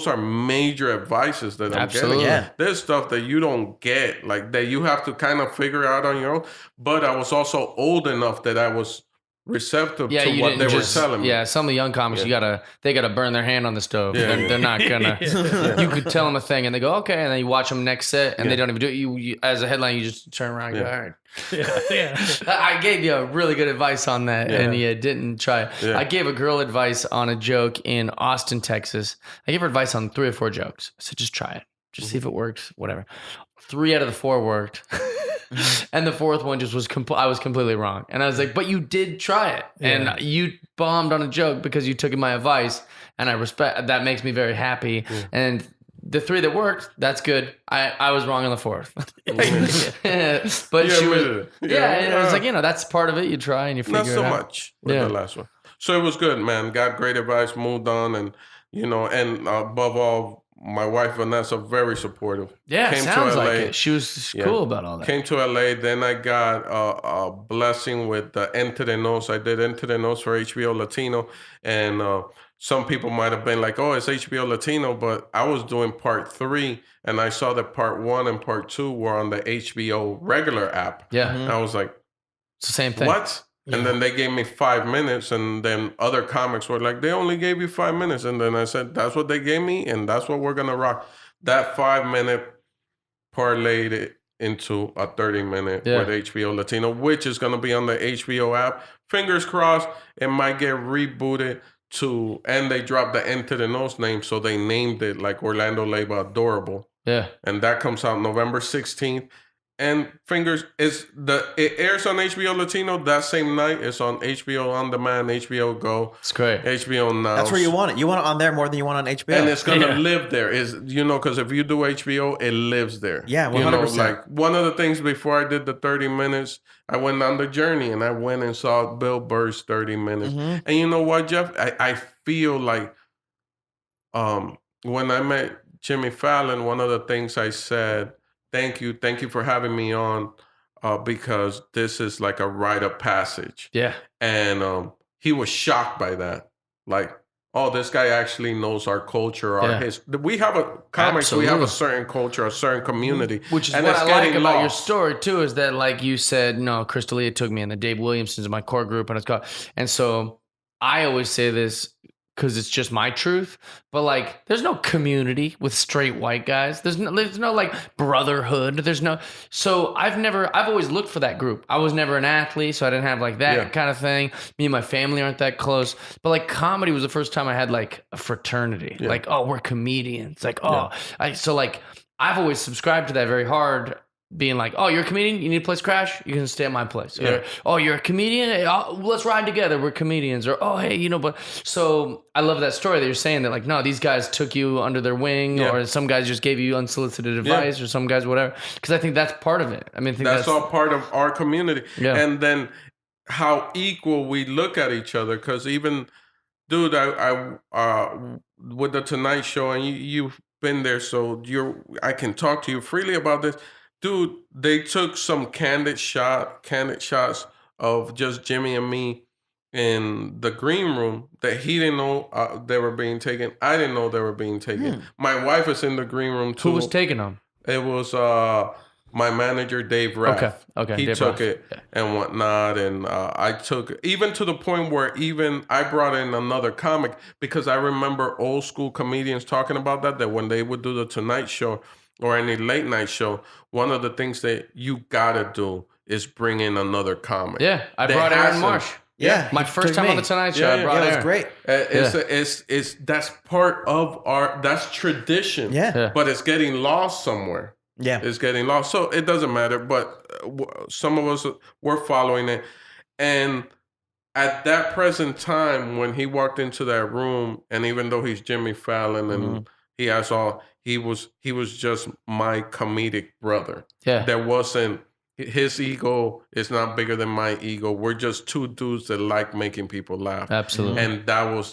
Speaker 4: are major advices that I'm
Speaker 3: Absolutely.
Speaker 4: getting.
Speaker 5: Yeah.
Speaker 4: There's stuff that you don't get, like that you have to kind of figure out on your own. But I was also old enough that I was receptive to
Speaker 3: you
Speaker 4: what
Speaker 3: didn't
Speaker 4: they were
Speaker 3: just-
Speaker 4: telling me.
Speaker 3: Yeah, some of the young comics, they gotta burn their hand on the stove.
Speaker 4: Yeah,
Speaker 3: They're not gonna. You could tell them a thing, and they go, okay, and then you watch them next set, and they don't even do it. You as a headline, you just turn around and go, all right. I gave you a really good advice on that, and you didn't try it.
Speaker 4: Yeah.
Speaker 3: I gave a girl advice on a joke in Austin, Texas. I gave her advice on 3 or 4 jokes. I said, just try it. Just see if it works, whatever. 3 out of the 4 worked. And the 4th one just was I was completely wrong. And I was like, but you did try it. And you bombed on a joke because you took my advice. And I respect that. Makes me very happy. And the 3 that worked, that's good. I was wrong on the 4th. But she was, and it was like, that's part of it. You try and you figure
Speaker 4: Not
Speaker 3: it
Speaker 4: so
Speaker 3: out.
Speaker 4: much with the last one. So it was good, man. Got great advice, moved on, and and above all, my wife Vanessa very supportive.
Speaker 3: Yeah,
Speaker 4: Came
Speaker 3: sounds
Speaker 4: to LA.
Speaker 3: like it. She was cool about all that.
Speaker 4: Came to LA, then I got a blessing with Entre Nos. I did Entre Nos for HBO Latino, and some people might have been like, "Oh, it's HBO Latino," but I was doing part 3, and I saw that part 1 and part 2 were on the HBO regular app.
Speaker 3: Yeah,
Speaker 4: And I was like,
Speaker 3: it's the same thing.
Speaker 4: what? And then they gave me 5 minutes, and then other comics were like, they only gave you 5 minutes. And then I said, that's what they gave me, and that's what we're going to rock. That 5-minute parlayed it into a 30-minute with HBO Latino, which is going to be on the HBO app. Fingers crossed, it might get rebooted and they dropped the N to the Nose name, so they named it like Orlando Leyba Adorable.
Speaker 3: Yeah.
Speaker 4: And that comes out November 16th. And it airs on HBO Latino that same night. It's on HBO On Demand, HBO Go.
Speaker 3: It's great.
Speaker 4: HBO Now.
Speaker 5: That's where you want it. You want it on there more than you want on HBO.
Speaker 4: And it's gonna live there. Because if you do HBO, it lives there.
Speaker 5: Yeah, 100%.
Speaker 4: Like one of the things before I did the 30 minutes, I went on the journey and I went and saw Bill Burr's 30 minutes. And you know what, Jeff? I feel like when I met Jimmy Fallon, one of the things I said, thank you for having me on, because this is like a rite of passage.
Speaker 3: Yeah.
Speaker 4: And he was shocked by that. Like, oh, this guy actually knows our culture, we have comics, we have a certain culture, a certain community.
Speaker 3: Which is
Speaker 4: and
Speaker 3: what I like about your
Speaker 4: lost.
Speaker 3: story too, is that like you said, no, Crystalia took me in, the Dave Williamson's my core group, and so I always say this because it's just my truth, but like there's no community with straight white guys. There's no like brotherhood. So I've always looked for that group. I was never an athlete, so I didn't have like that kind of thing. Me and my family aren't that close, but like comedy was the first time I had like a fraternity. Like, oh, we're comedians. Like, so like I've always subscribed to that very hard. Being like, oh, you're a comedian, you need a place to crash, you can stay at my place. Or, oh, you're a comedian, hey, let's ride together, we're comedians. Or, oh, hey, but so I love that story that you're saying that like, no, these guys took you under their wing, or some guys just gave you unsolicited advice, or some guys whatever. Because I think that's part of it. I mean, I think
Speaker 4: that's all part of our community. And then how equal we look at each other. Because even, dude, I with the Tonight Show, and you've been there, so I can talk to you freely about this. Dude, they took some candid shots of just Jimmy and me in the green room that he didn't know they were being taken. I didn't know they were being taken. My wife is in the green room too.
Speaker 3: Who was taking them?
Speaker 4: It was my manager, Dave Raff.
Speaker 3: Okay.
Speaker 4: He
Speaker 3: Dave
Speaker 4: took
Speaker 3: Raff.
Speaker 4: it and whatnot, and I took it, even to the point where even I brought in another comic, because I remember old school comedians talking about that when they would do the Tonight Show or any late night show, one of the things that you gotta do is bring in another comic.
Speaker 3: Yeah, I brought Aaron Marsh.
Speaker 5: Yeah,
Speaker 3: my first time on the Tonight Show, I brought Aaron.
Speaker 5: That's great.
Speaker 4: It's that's part of that's tradition.
Speaker 5: Yeah.
Speaker 4: But it's getting lost somewhere.
Speaker 5: Yeah,
Speaker 4: it's getting lost. So it doesn't matter. But some of us were following it, and at that present time when he walked into that room, and even though he's Jimmy Fallon and he has all. He was just my comedic brother. Yeah. There wasn't, his ego is not bigger than my ego. We're just two dudes that like making people laugh.
Speaker 3: Absolutely.
Speaker 4: And that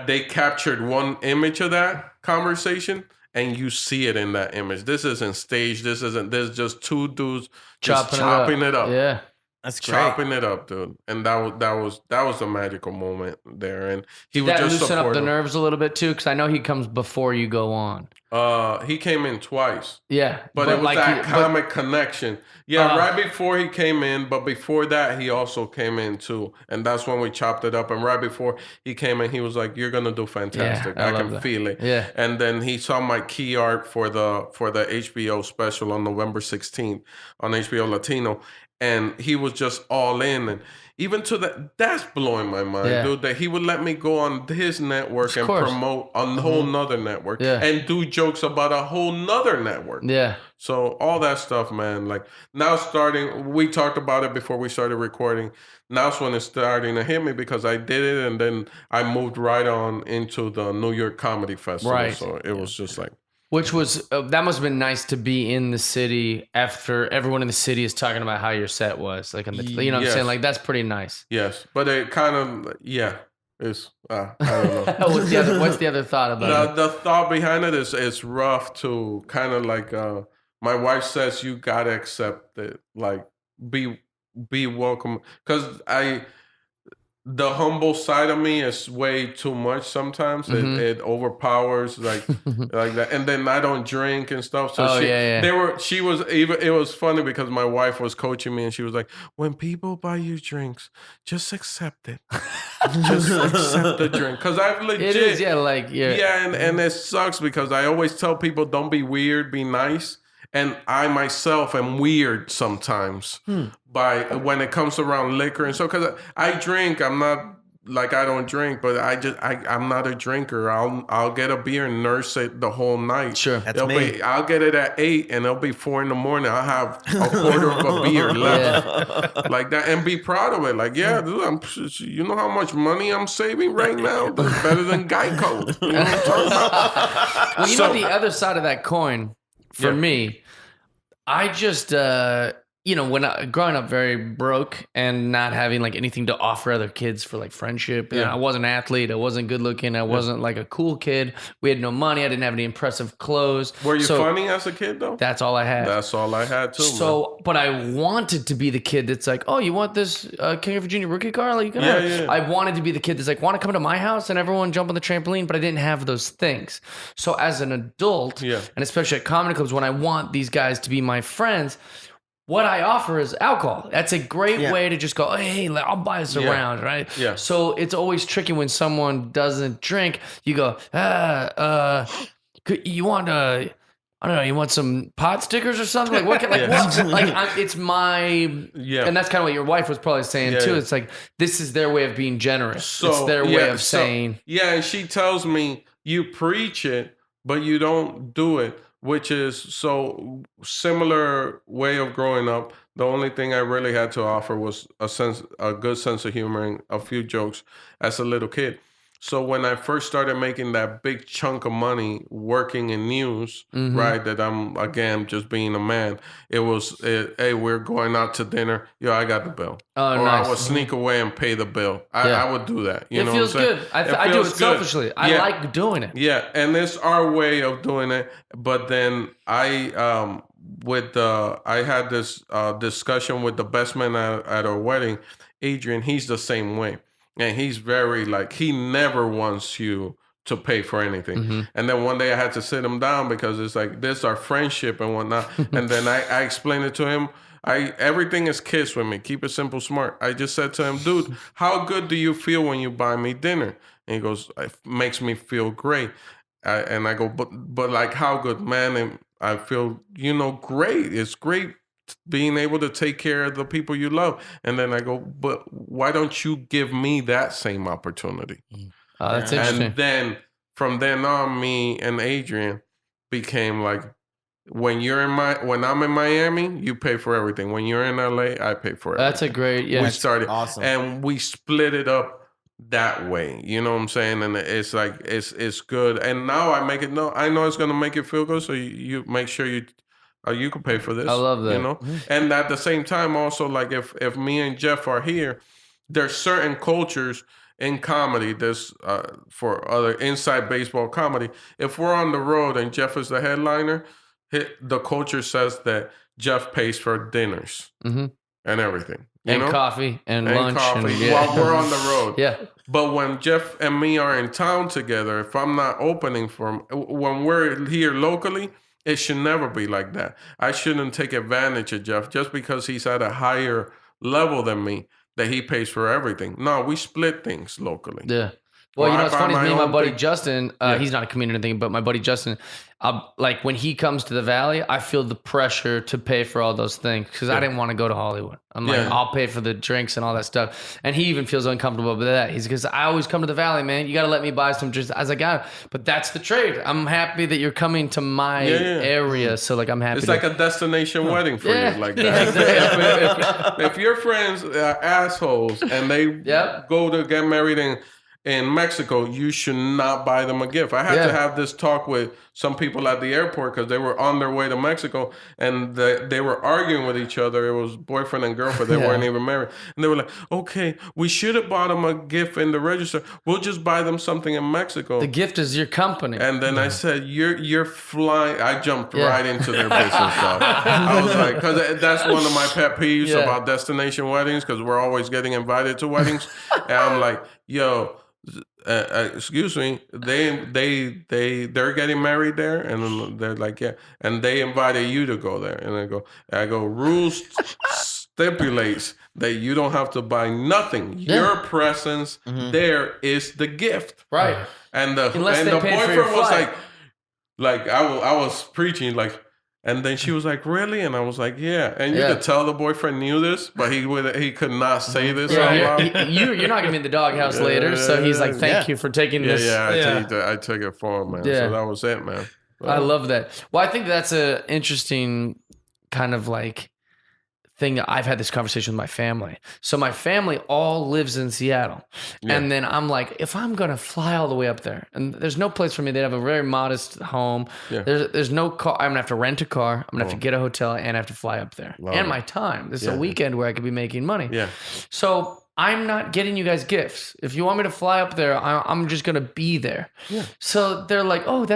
Speaker 4: they captured one image of that conversation, and you see it in that image. This isn't staged. There's just two dudes just chopping it up.
Speaker 3: Yeah.
Speaker 5: That's great.
Speaker 4: Chopping it up, dude, and that was a magical moment there, and he was
Speaker 3: that
Speaker 4: just
Speaker 3: loosen
Speaker 4: supportive.
Speaker 3: up the nerves a little bit too, because I know he comes before you go on.
Speaker 4: He came in twice.
Speaker 3: Yeah,
Speaker 4: but it was like that comic connection. Yeah, right before he came in, but before that, he also came in too, and that's when we chopped it up. And right before he came in, he was like, "You're gonna do fantastic.
Speaker 3: Yeah,
Speaker 4: I can feel it."
Speaker 3: Yeah,
Speaker 4: and then he saw my key art for the HBO special on November 16th on HBO Latino. And he was just all in, and even to that's blowing my mind, dude. That he would let me go on his network and promote a whole nother network, and do jokes about a whole nother network.
Speaker 3: Yeah.
Speaker 4: So all that stuff, man. Like now, we talked about it before we started recording. Now's when it's starting to hit me because I did it, and then I moved right on into the New York Comedy Festival. Right. So it was just like.
Speaker 3: Which was, that must have been nice to be in the city after everyone in the city is talking about how your set was. Like, you know what I'm saying? Like, that's pretty nice.
Speaker 4: Yes. But it kind of, it's, I don't know.
Speaker 3: What's the other thought about it?
Speaker 4: The thought behind it is rough to kind of like, my wife says you got to accept it. Like, be welcome. Because the humble side of me is way too much sometimes. It overpowers like that. And then I don't drink and stuff. So it was funny because my wife was coaching me and she was like, when people buy you drinks, just accept it. Just accept the drink. Because I've legit.
Speaker 3: It is, yeah, like
Speaker 4: Yeah, and it sucks because I always tell people don't be weird, be nice. And I myself am weird sometimes by when it comes around liquor and so because I drink, I'm not like I don't drink, but I'm not a drinker. I'll get a beer and nurse it the whole night.
Speaker 3: Sure.
Speaker 5: That's me.
Speaker 4: I'll get it at 8 and it'll be 4 in the morning. I'll have a quarter of a beer left. Like that and be proud of it. Like, yeah, dude, you know how much money I'm saving right now? That's better than Geico. You know what I'm talking about?
Speaker 3: Well, you know the other side of that coin for me, I just when growing up very broke and not having like anything to offer other kids for like friendship. I wasn't an athlete. I wasn't good looking. I wasn't like a cool kid. We had no money. I didn't have any impressive clothes.
Speaker 4: Were you funny as a kid though?
Speaker 3: That's all I had.
Speaker 4: That's all I had too.
Speaker 3: So, but I wanted to be the kid that's like, oh, you want this King of Virginia rookie car? Like, you can have it. I wanted to be the kid that's like, want to come to my house and everyone jump on the trampoline, but I didn't have those things. So as an adult, and especially at comedy clubs, when I want these guys to be my friends, what I offer is alcohol. That's a great way to just go, hey, I'll buy us a round, right?
Speaker 4: Yeah.
Speaker 3: So it's always tricky when someone doesn't drink. You go, you want I don't know, you want some pot stickers or something? Like what? It's my and that's kind of what your wife was probably saying too. It's like this is their way of being generous. So, it's their way of saying.
Speaker 4: Yeah, and she tells me you preach it, but you don't do it. Which is so similar way of growing up. The only thing I really had to offer was a good sense of humor and a few jokes as a little kid. So when I first started making that big chunk of money working in news, right, that I'm, again, just being a man, it was, hey, we're going out to dinner. Yo, I got the bill.
Speaker 3: Oh,
Speaker 4: or
Speaker 3: nice.
Speaker 4: I would sneak away and pay the bill. I would do that. You know
Speaker 3: feels
Speaker 4: what I'm saying?
Speaker 3: good. I do it selfishly. I like doing it.
Speaker 4: Yeah, and it's our way of doing it. But then I had this discussion with the best man at our wedding, Adrian. He's the same way. And he's very he never wants you to pay for anything. And then one day I had to sit him down because it's like, this is our friendship and whatnot. And then I explained it to him. Everything is KISS with me. Keep it simple, smart. I just said to him, dude, how good do you feel when you buy me dinner? And he goes, it makes me feel great. And I go, but like how good, man? And I feel, great. It's great being able to take care of the people you love. And then I go, but why don't you give me that same opportunity?
Speaker 3: Oh, that's interesting.
Speaker 4: And then from then on, me and Adrian became like, when I'm in Miami, you pay for everything. When you're in LA, I pay for everything.
Speaker 3: That's a great,
Speaker 4: We started
Speaker 5: awesome.
Speaker 4: And we split it up that way. You know what I'm saying? And it's like, it's good. And now I make it, I know it's going to make it feel good. So you make sure you can pay for this.
Speaker 3: I love that.
Speaker 4: And at the same time, also, like if me and Jeff are here, there's certain cultures in comedy. There's for other inside baseball comedy. If we're on the road and Jeff is the headliner, the culture says that Jeff pays for dinners and everything,
Speaker 3: and coffee and lunch and
Speaker 4: while we're on the road.
Speaker 3: Yeah.
Speaker 4: But when Jeff and me are in town together, if I'm not opening for him, when we're here locally, it should never be like that. I shouldn't take advantage of Jeff just because he's at a higher level than me, that he pays for everything. No, we split things locally.
Speaker 3: Yeah. Well, it's funny, me and my buddy Justin, he's not a comedian or anything, but my buddy Justin, like when he comes to the Valley, I feel the pressure to pay for all those things because I didn't want to go to Hollywood. I'm like, I'll pay for the drinks and all that stuff. And he even feels uncomfortable with that. He's because I always come to the Valley, man. You got to let me buy some drinks. I was like, but that's the trade. I'm happy that you're coming to my area. So like, I'm happy.
Speaker 4: It's like a destination wedding for you, like that.
Speaker 3: Exactly.
Speaker 4: if your friends are assholes and they go to get married in Mexico, you should not buy them a gift. I had to have this talk with some people at the airport because they were on their way to Mexico and they were arguing with each other. It was boyfriend and girlfriend. They weren't even married. And they were like, okay, we should have bought them a gift in the register. We'll just buy them something in Mexico.
Speaker 3: The gift is your company.
Speaker 4: And then I said, you're flying. I jumped right into their business stuff. I was like, because that's one of my pet peeves about destination weddings because we're always getting invited to weddings. And I'm like, yo, excuse me, they're getting married there, and they're like, and they invited you to go there, and I go, rules stipulates that you don't have to buy nothing. Your presence there is the gift.
Speaker 3: Right.
Speaker 4: And the
Speaker 3: Unless they paid for your
Speaker 4: boyfriend was
Speaker 3: flight.
Speaker 4: like I was preaching like, and then she was like, really? And I was like, yeah. And you
Speaker 3: Yeah.
Speaker 4: could tell the boyfriend knew this, but he could not say this
Speaker 3: Yeah,
Speaker 4: out loud.
Speaker 3: you're not gonna be in the doghouse later, so he's like, "Thank you for taking this."
Speaker 4: I took it for him, man.
Speaker 3: Yeah.
Speaker 4: So that was it, man.
Speaker 3: I love that. Well, I think that's a interesting kind of like thing. I've had this conversation with my family. So my family all lives in Seattle. And then I'm like, if I'm going to fly all the way up there, and there's no place for me, they have a very modest home.
Speaker 4: Yeah.
Speaker 3: There's no car. I'm going to have to rent a car. I'm going to have to get a hotel and I have to fly up there. And my time. This is a weekend where I could be making money.
Speaker 4: Yeah.
Speaker 3: So I'm not getting you guys gifts. If you want me to fly up there, I'm just going to be there. Yeah. So they're like, oh,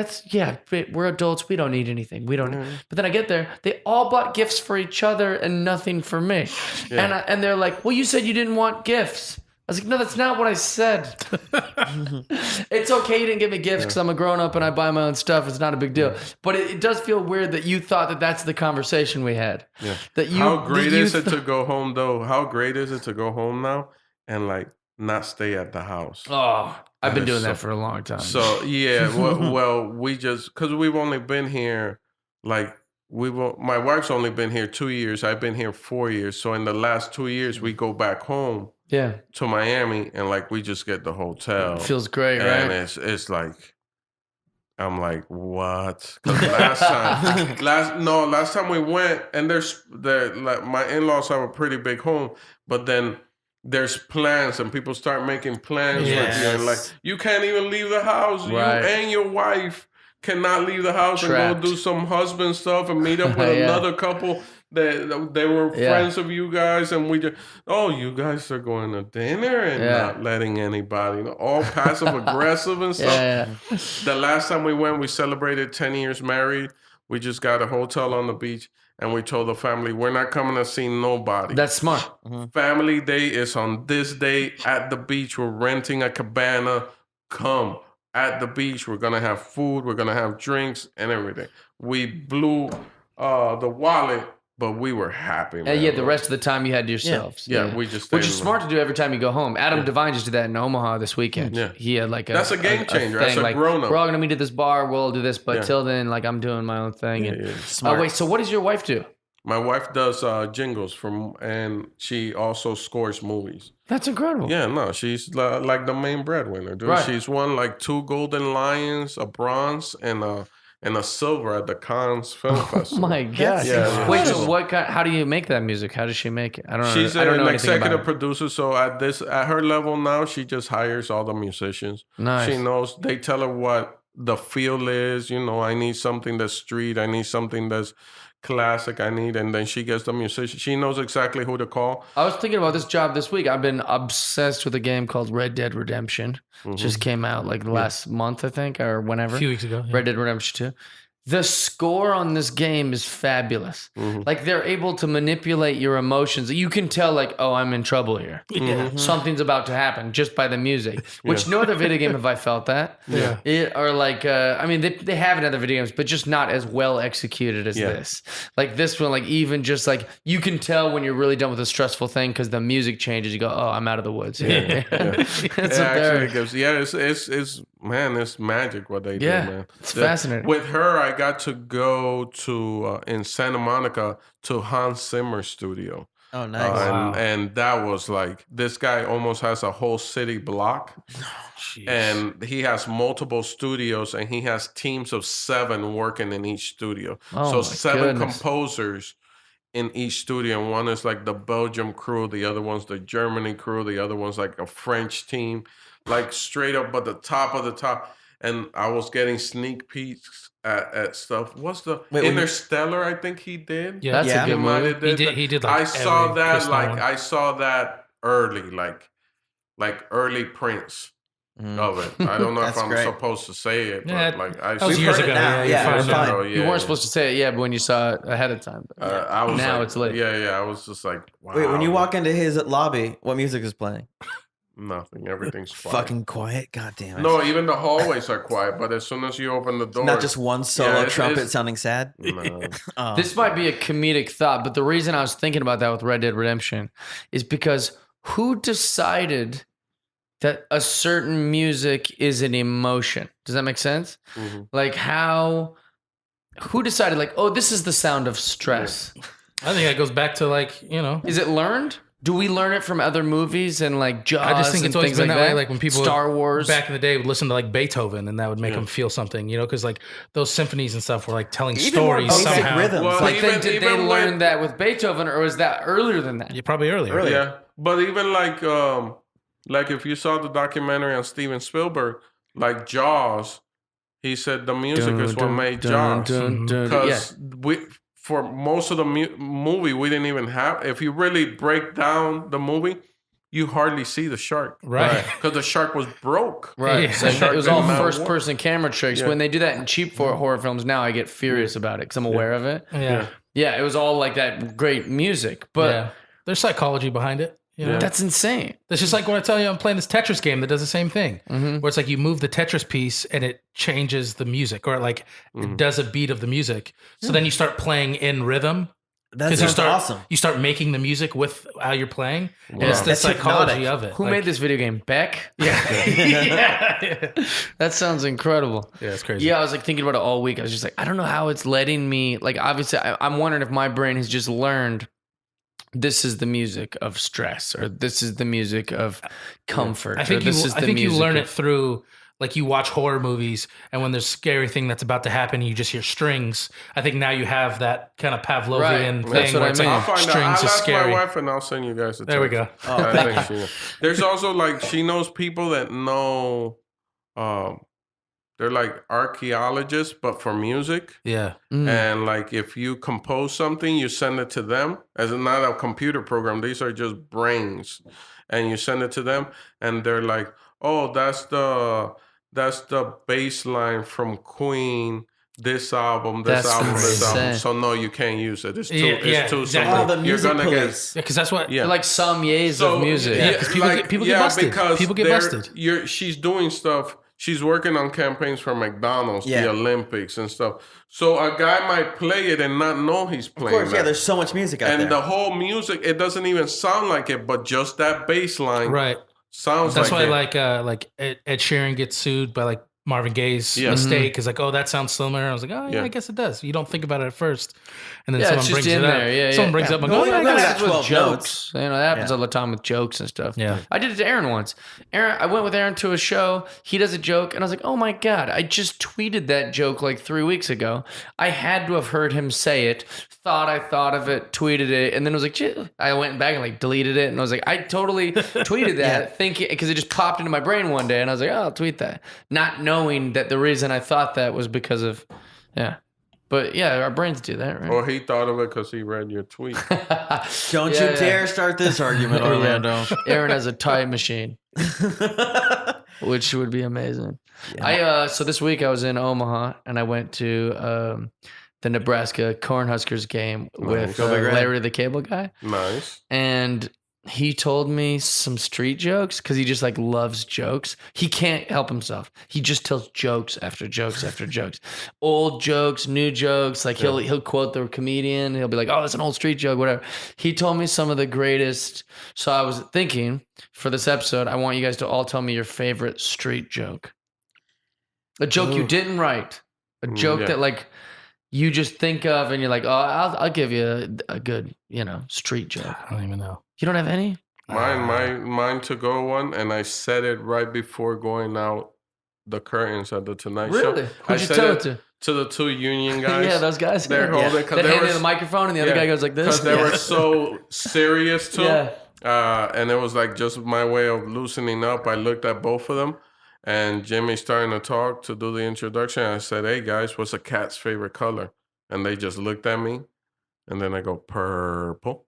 Speaker 3: we're adults. We don't need anything. We don't. But then I get there. They all bought gifts for each other and nothing for me. Yeah. And they're like, well, you said you didn't want gifts. I was like, no, that's not what I said. It's okay you didn't give me gifts because I'm a grown up and I buy my own stuff. It's not a big deal. But it does feel weird that you thought that that's the conversation we had. Yeah.
Speaker 4: How great is it to go home though? How great is it to go home now and like not stay at the house?
Speaker 3: Oh, I've been doing that for a long time.
Speaker 4: So yeah, well, we just because we've only been here like. My wife's only been here 2 years. I've been here 4 years. So in the last 2 years, we go back home to Miami and like we just get the hotel.
Speaker 3: It feels great,
Speaker 4: and
Speaker 3: right?
Speaker 4: It's like I'm like, what? 'Cause last time we went, and like my in-laws have a pretty big home, but then there's plans and people start making plans with you and like you can't even leave the house.
Speaker 3: Right.
Speaker 4: You and your wife cannot leave the house
Speaker 3: Trapped.
Speaker 4: and go do some husband stuff and meet up with another couple that they were friends of you guys, and we just you guys are going to dinner and not letting anybody know, all passive aggressive and stuff. The last time we went, we celebrated 10 years married. We just got a hotel on the beach and we told the family we're not coming to see nobody.
Speaker 3: That's smart.
Speaker 4: Family day is on this day at the beach. We're renting a cabana. Come. At the beach, we're gonna have food, we're gonna have drinks and everything. We blew the wallet, but we were happy. Man.
Speaker 3: The rest of the time you had to yourselves.
Speaker 4: Yeah, we just
Speaker 3: which is smart to do every time you go home. Adam Devine just did that in Omaha this weekend. Yeah, he had like
Speaker 4: that's a game changer. That's a
Speaker 3: like,
Speaker 4: grown up.
Speaker 3: We're all gonna meet at this bar. We'll all do this, but till then, like I'm doing my own thing.
Speaker 5: Smart.
Speaker 3: Wait, so what does your wife do?
Speaker 4: My wife does jingles and she also scores movies.
Speaker 3: That's incredible.
Speaker 4: Yeah, no, she's like the main breadwinner, dude.
Speaker 3: Right.
Speaker 4: She's won like 2 Golden Lions, a bronze, and a silver at the Cannes Film Festival.
Speaker 3: Oh my God.
Speaker 4: Yeah.
Speaker 3: Wait, so how do you make that music? How does she make it? I don't know.
Speaker 4: She's
Speaker 3: I don't know
Speaker 4: an
Speaker 3: anything about
Speaker 4: executive
Speaker 3: it.
Speaker 4: producer, so at her level now, she just hires all the musicians.
Speaker 3: Nice.
Speaker 4: She knows, they tell her what the feel is. You know, I need something that's street. I need something that's classic. And then she gets the musician. She knows exactly who to call.
Speaker 3: I was thinking about this job this week. I've been obsessed with a game called Red Dead Redemption. Just came out like last month, I think, or whenever.
Speaker 2: A few weeks ago. Yeah.
Speaker 3: Red Dead Redemption 2. The score on this game is fabulous. Like they're able to manipulate your emotions. You can tell like, oh, I'm in trouble here. Something's about to happen just by the music, which no other video game have I felt that. Or like, I mean, they have in other video games, but just not as well executed as this. Like this one, like even just like, you can tell when you're really done with a stressful thing because the music changes. You go, oh, I'm out of the woods here.
Speaker 4: It's magic what they do, man.
Speaker 3: It's fascinating.
Speaker 4: With her, I got to go to in Santa Monica to Hans Zimmer's studio.
Speaker 5: Oh, nice.
Speaker 4: And that was like, this guy almost has a whole city block. And he has multiple studios and he has teams of 7 working in each studio. So 7 composers in each studio. And one is like the Belgium crew, the other one's the Germany crew, the other one's like a French team, like straight up at the top of the top. And I was getting sneak peeks at stuff. What's the Interstellar? I think he did.
Speaker 3: Yeah, that's a good movie.
Speaker 2: He did. Like
Speaker 4: I saw that early, like early Prince of it. I don't know if I'm supposed to say it, but like I
Speaker 2: was years ago.
Speaker 3: You weren't supposed to say it, but when you saw it ahead of time.
Speaker 4: I was
Speaker 3: now
Speaker 4: like,
Speaker 3: it's late.
Speaker 4: Yeah. I was just like, wow.
Speaker 5: Wait, when you walk into his lobby, what music is playing?
Speaker 4: Nothing. Everything's quiet.
Speaker 5: Fucking quiet. God damn it.
Speaker 4: No, even the hallways are quiet. But as soon as you open the door,
Speaker 5: Not just one solo
Speaker 4: it's-
Speaker 5: trumpet
Speaker 4: it's-
Speaker 5: sounding sad.
Speaker 4: No.
Speaker 5: Oh.
Speaker 3: This might be a comedic thought, but the reason I was thinking about that with Red Dead Redemption is because who decided that a certain music is an emotion? Does that make sense?
Speaker 4: Mhm.
Speaker 3: Like who decided like, oh, this is the sound of stress?
Speaker 2: I think that goes back to like, you know,
Speaker 3: Is it learned? Do we learn it from other movies and like Jaws?
Speaker 2: I just think
Speaker 3: and
Speaker 2: it's always
Speaker 3: things
Speaker 2: been
Speaker 3: like
Speaker 2: that way. Like when people
Speaker 3: Star Wars
Speaker 2: back in the day would listen to like Beethoven, and that would make
Speaker 4: Yeah.
Speaker 2: them feel something, you know, because like those symphonies and stuff were like telling
Speaker 5: Even more
Speaker 2: stories
Speaker 5: basic
Speaker 2: somehow.
Speaker 5: rhythms.
Speaker 4: Well,
Speaker 5: like,
Speaker 3: But then did they
Speaker 4: even
Speaker 3: learn
Speaker 4: when-
Speaker 3: that with Beethoven, or was that earlier than that?
Speaker 2: Yeah, probably earlier.
Speaker 4: Yeah, but even like if you saw the documentary on Steven Spielberg, like Jaws, he said the music is what made Jaws.
Speaker 3: Yeah.
Speaker 4: Because for most of the movie, we didn't even have. If you really break down the movie, you hardly see the shark,
Speaker 2: Right.
Speaker 4: Because the shark was broke.
Speaker 3: Right.
Speaker 2: Yeah.
Speaker 3: So
Speaker 4: Shark
Speaker 3: it was all
Speaker 4: didn't matter
Speaker 3: first person camera tricks.
Speaker 4: Yeah.
Speaker 3: When they do that in cheap horror films now, I get furious about it because I'm aware of it.
Speaker 2: Yeah.
Speaker 3: Yeah, it was all like that great music. But
Speaker 2: yeah. There's psychology behind it. You know?
Speaker 4: Yeah.
Speaker 3: that's insane.
Speaker 2: It's just like when I tell you I'm playing this Tetris game that does the same thing,
Speaker 3: Mm-hmm.
Speaker 2: where it's like you move the Tetris piece and it changes the music, or like it does a beat of the music. So then you start playing in rhythm.
Speaker 5: that
Speaker 2: You
Speaker 5: sounds
Speaker 2: start
Speaker 5: awesome.
Speaker 2: You start making the music with how you're playing, and it's the
Speaker 5: That's
Speaker 2: psychology
Speaker 5: hypnotic.
Speaker 2: of it.
Speaker 3: Who
Speaker 2: Like,
Speaker 3: made this video game? Beck?
Speaker 2: Yeah, yeah,
Speaker 3: That sounds incredible.
Speaker 2: yeah, it's crazy.
Speaker 3: Yeah, I was like thinking about it all week. I was just like, I don't know how it's letting me. Like, obviously, I'm wondering if my brain has just learned this is the music of stress, or this is the music of comfort.
Speaker 2: I think
Speaker 3: or this is
Speaker 2: I
Speaker 3: the
Speaker 2: think you
Speaker 3: music
Speaker 2: learn
Speaker 3: of-
Speaker 2: it through like you watch horror movies, and when there's a scary thing that's about to happen, and you just hear strings. I think now you have that kind of Pavlovian
Speaker 3: Right.
Speaker 2: thing
Speaker 3: That's what
Speaker 2: where
Speaker 3: I
Speaker 2: it's
Speaker 3: mean.
Speaker 4: I'll
Speaker 2: like
Speaker 4: find out.
Speaker 2: strings
Speaker 4: I'll
Speaker 2: is
Speaker 4: ask
Speaker 2: scary.
Speaker 4: my wife and I'll send you guys a
Speaker 2: There we
Speaker 4: text.
Speaker 2: go.
Speaker 4: I think there's also like she knows people that know. They're like archaeologists, but for music.
Speaker 2: Yeah,
Speaker 3: Mm.
Speaker 4: And like if you compose something, you send it to them as not a computer program. These are just brains, and you send it to them, and they're like, "Oh, that's the bass line from Queen. This album, this
Speaker 3: That's
Speaker 4: album, this album."
Speaker 3: insane.
Speaker 4: So no, you can't use it. It's too,
Speaker 2: Yeah, yeah,
Speaker 4: it's too
Speaker 2: exactly.
Speaker 4: simple.
Speaker 5: Oh, the music police.
Speaker 2: because that's what.
Speaker 4: Yeah.
Speaker 3: They're like sommeliers
Speaker 4: So,
Speaker 3: of music.
Speaker 2: Yeah, 'cause people get busted.
Speaker 4: Because
Speaker 2: People get busted.
Speaker 4: She's doing stuff. She's working on campaigns for McDonald's,
Speaker 5: Yeah.
Speaker 4: the Olympics, and stuff. So a guy might play it and not know he's
Speaker 5: Of
Speaker 4: playing.
Speaker 5: course, yeah.
Speaker 4: that.
Speaker 5: There's so much music out
Speaker 4: And
Speaker 5: there.
Speaker 4: the whole music, it doesn't even sound like it, but just that bass line
Speaker 2: Right.
Speaker 4: sounds
Speaker 2: That's
Speaker 4: like
Speaker 2: why
Speaker 4: it.
Speaker 2: like Ed Sheeran gets sued by like Marvin Gaye's
Speaker 4: Yeah.
Speaker 2: mistake is like, oh, that sounds similar. I was like, oh yeah,
Speaker 4: Yeah.
Speaker 2: I guess it does. You don't think about it at first, and then
Speaker 3: Yeah,
Speaker 2: someone
Speaker 3: it's just
Speaker 2: brings it
Speaker 3: in
Speaker 2: up.
Speaker 3: there. Yeah,
Speaker 2: someone
Speaker 3: yeah.
Speaker 2: brings it up and
Speaker 5: Well,
Speaker 2: goes,
Speaker 5: we
Speaker 2: oh,
Speaker 5: only
Speaker 2: I
Speaker 5: got
Speaker 2: got
Speaker 3: That's with
Speaker 5: 12
Speaker 3: jokes.
Speaker 5: notes.
Speaker 3: You know, that happens
Speaker 5: Yeah.
Speaker 3: all the time with jokes and stuff.
Speaker 2: Yeah.
Speaker 3: I did it to Aaron once. I went with Aaron to a show. He does a joke, and I was like, oh my God, I just tweeted that joke like 3 weeks ago. I had to have heard him say it, I thought of it, tweeted it, and then was like, "Shit." I went back and like deleted it, and I was like, I totally tweeted that, thinking, because it just popped into my brain one day, and I was like, oh, I'll tweet that. Not knowing that the reason I thought that was because of, yeah. But yeah, our brains do that, right?
Speaker 4: Or he thought of it because he read your tweet.
Speaker 5: Don't
Speaker 3: Yeah,
Speaker 5: you
Speaker 3: yeah.
Speaker 5: dare start this argument, Orlando.
Speaker 3: Aaron has a time machine, which would be amazing. So this week I was in Omaha and I went to the Nebraska Cornhuskers game with
Speaker 5: Go Big Red.
Speaker 3: Larry the Cable Guy,
Speaker 4: Nice.
Speaker 3: and he told me some street jokes because he just like loves jokes. He can't help himself. He just tells jokes after jokes after jokes, old jokes, new jokes. Like he'll quote the comedian. He'll be like, "Oh, that's an old street joke," whatever. He told me some of the greatest. So I was thinking for this episode, I want you guys to all tell me your favorite street joke. A joke you didn't write. A joke
Speaker 4: yeah.
Speaker 3: that like you just think of and you're like, "Oh, I'll give you a good, street joke."
Speaker 2: I don't even know.
Speaker 3: You don't have any?
Speaker 4: Mine to go one, and I said it right before going out the curtains at the Tonight Show.
Speaker 3: Really?
Speaker 4: I
Speaker 3: Who'd you
Speaker 4: said
Speaker 3: tell it to?
Speaker 4: To the two union guys.
Speaker 3: Yeah, those guys.
Speaker 4: They're holding because
Speaker 3: They
Speaker 4: they
Speaker 3: handed
Speaker 4: were
Speaker 3: the microphone and the other guy goes like this.
Speaker 4: because they were so serious too.
Speaker 3: Yeah.
Speaker 4: And it was like just my way of loosening up. I looked at both of them, and Jimmy's starting to talk to do the introduction. I said, "Hey guys, what's a cat's favorite color?" And they just looked at me, and then I go, "Purple."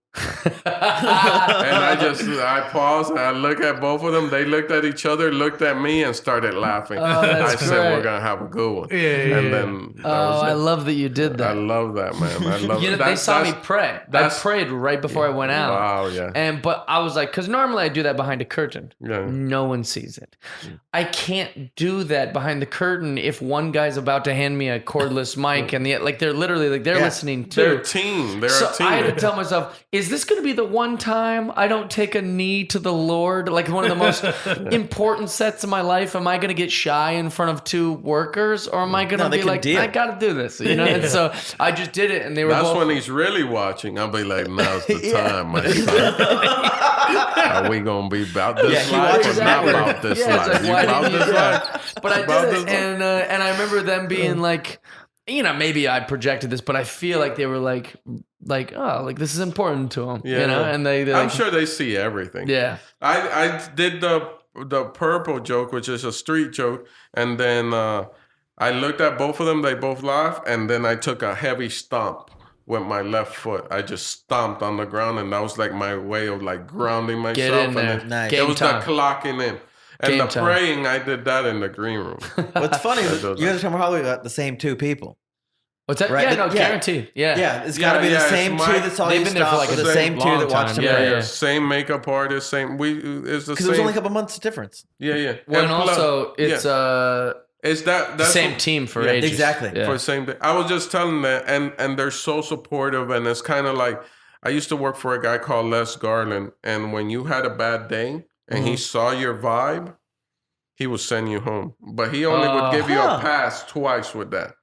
Speaker 4: I paused and I looked at both of them. They looked at each other, looked at me, and started laughing.
Speaker 3: that's
Speaker 4: I said,
Speaker 3: great.
Speaker 4: "We're gonna have a good one."
Speaker 2: Yeah,
Speaker 4: and then that was
Speaker 3: I
Speaker 4: it.
Speaker 3: love that you did
Speaker 4: I
Speaker 3: that.
Speaker 4: love that, man. I love
Speaker 3: You know,
Speaker 4: it.
Speaker 3: they saw me pray. I
Speaker 4: that's-
Speaker 3: prayed right before I went out.
Speaker 4: Wow, yeah.
Speaker 3: But I was like, because normally I do that behind a curtain.
Speaker 4: Yeah.
Speaker 3: No one sees it. I can't do that behind the curtain if one guy's about to hand me a cordless mic and they're literally they're listening too.
Speaker 4: They're a team. They're
Speaker 3: So
Speaker 4: a team.
Speaker 3: I had to tell myself, is this going to be the one time I don't take a knee to the Lord? Like one of the most important sets of my life. Am I going to get shy in front of two workers, or am I going to
Speaker 5: they
Speaker 3: be
Speaker 5: can
Speaker 3: like,
Speaker 5: deal.
Speaker 3: I got to do this, you know? And so I just did it, and they were
Speaker 4: That's
Speaker 3: both.
Speaker 4: when he's really watching. I'll be like, now's the time, my son. Are we gonna be about this
Speaker 5: he
Speaker 4: life or
Speaker 5: watches
Speaker 4: not
Speaker 5: everything.
Speaker 4: about this
Speaker 3: Yeah, it's
Speaker 4: life?
Speaker 3: like,
Speaker 4: You
Speaker 3: why
Speaker 4: about
Speaker 3: didn't
Speaker 4: this
Speaker 3: you-
Speaker 4: life?
Speaker 3: But I
Speaker 4: About
Speaker 3: did
Speaker 4: this
Speaker 3: it,
Speaker 4: life?
Speaker 3: and I remember them being like, you know, maybe I projected this, but I feel like they were like, oh, like this is important to them, you know? And they're
Speaker 4: I'm
Speaker 3: like,
Speaker 4: sure they see everything.
Speaker 3: yeah.
Speaker 4: I did the purple joke, which is a street joke, and then I looked at both of them. They both laughed, and then I took a heavy stomp with my left foot. I just stomped on the ground, and that was like my way of like grounding myself.
Speaker 3: Get in
Speaker 4: and
Speaker 3: there.
Speaker 4: then
Speaker 5: Nice.
Speaker 4: It
Speaker 3: Game
Speaker 4: was
Speaker 3: time.
Speaker 4: the clocking in. And
Speaker 3: Game
Speaker 4: the
Speaker 3: time.
Speaker 4: praying, I did that in the green room.
Speaker 5: What's funny is
Speaker 4: That does
Speaker 5: you guys are probably got the same two people.
Speaker 3: What's that?
Speaker 5: Right,
Speaker 3: Yeah, no,
Speaker 5: yeah.
Speaker 3: guaranteed. Yeah.
Speaker 5: Yeah, it's got to be
Speaker 4: Yeah,
Speaker 5: the
Speaker 4: it's
Speaker 5: same
Speaker 4: my-
Speaker 5: two that saw
Speaker 3: they've
Speaker 5: you
Speaker 3: been there for,
Speaker 5: stop,
Speaker 3: like,
Speaker 5: or the
Speaker 3: a
Speaker 5: same two
Speaker 3: long
Speaker 5: that watched
Speaker 3: time.
Speaker 5: him.
Speaker 3: Yeah,
Speaker 5: Yeah,
Speaker 3: yeah.
Speaker 4: Same makeup artist, same. It's the
Speaker 5: because
Speaker 4: same.
Speaker 5: there's only a couple months difference.
Speaker 4: Yeah.
Speaker 3: Well, and
Speaker 4: plus-
Speaker 3: also, it's
Speaker 4: it's
Speaker 3: the
Speaker 4: that's
Speaker 3: same
Speaker 4: what-
Speaker 3: team for
Speaker 4: yeah,
Speaker 3: ages.
Speaker 5: exactly.
Speaker 3: Yeah.
Speaker 4: for the same thing. I was just telling that, and they're so supportive, and it's kind of like I used to work for a guy called Les Garland, and when you had a bad day and he saw your vibe, he would send you home, but he only would give you a
Speaker 5: Huh.
Speaker 4: pass twice with that,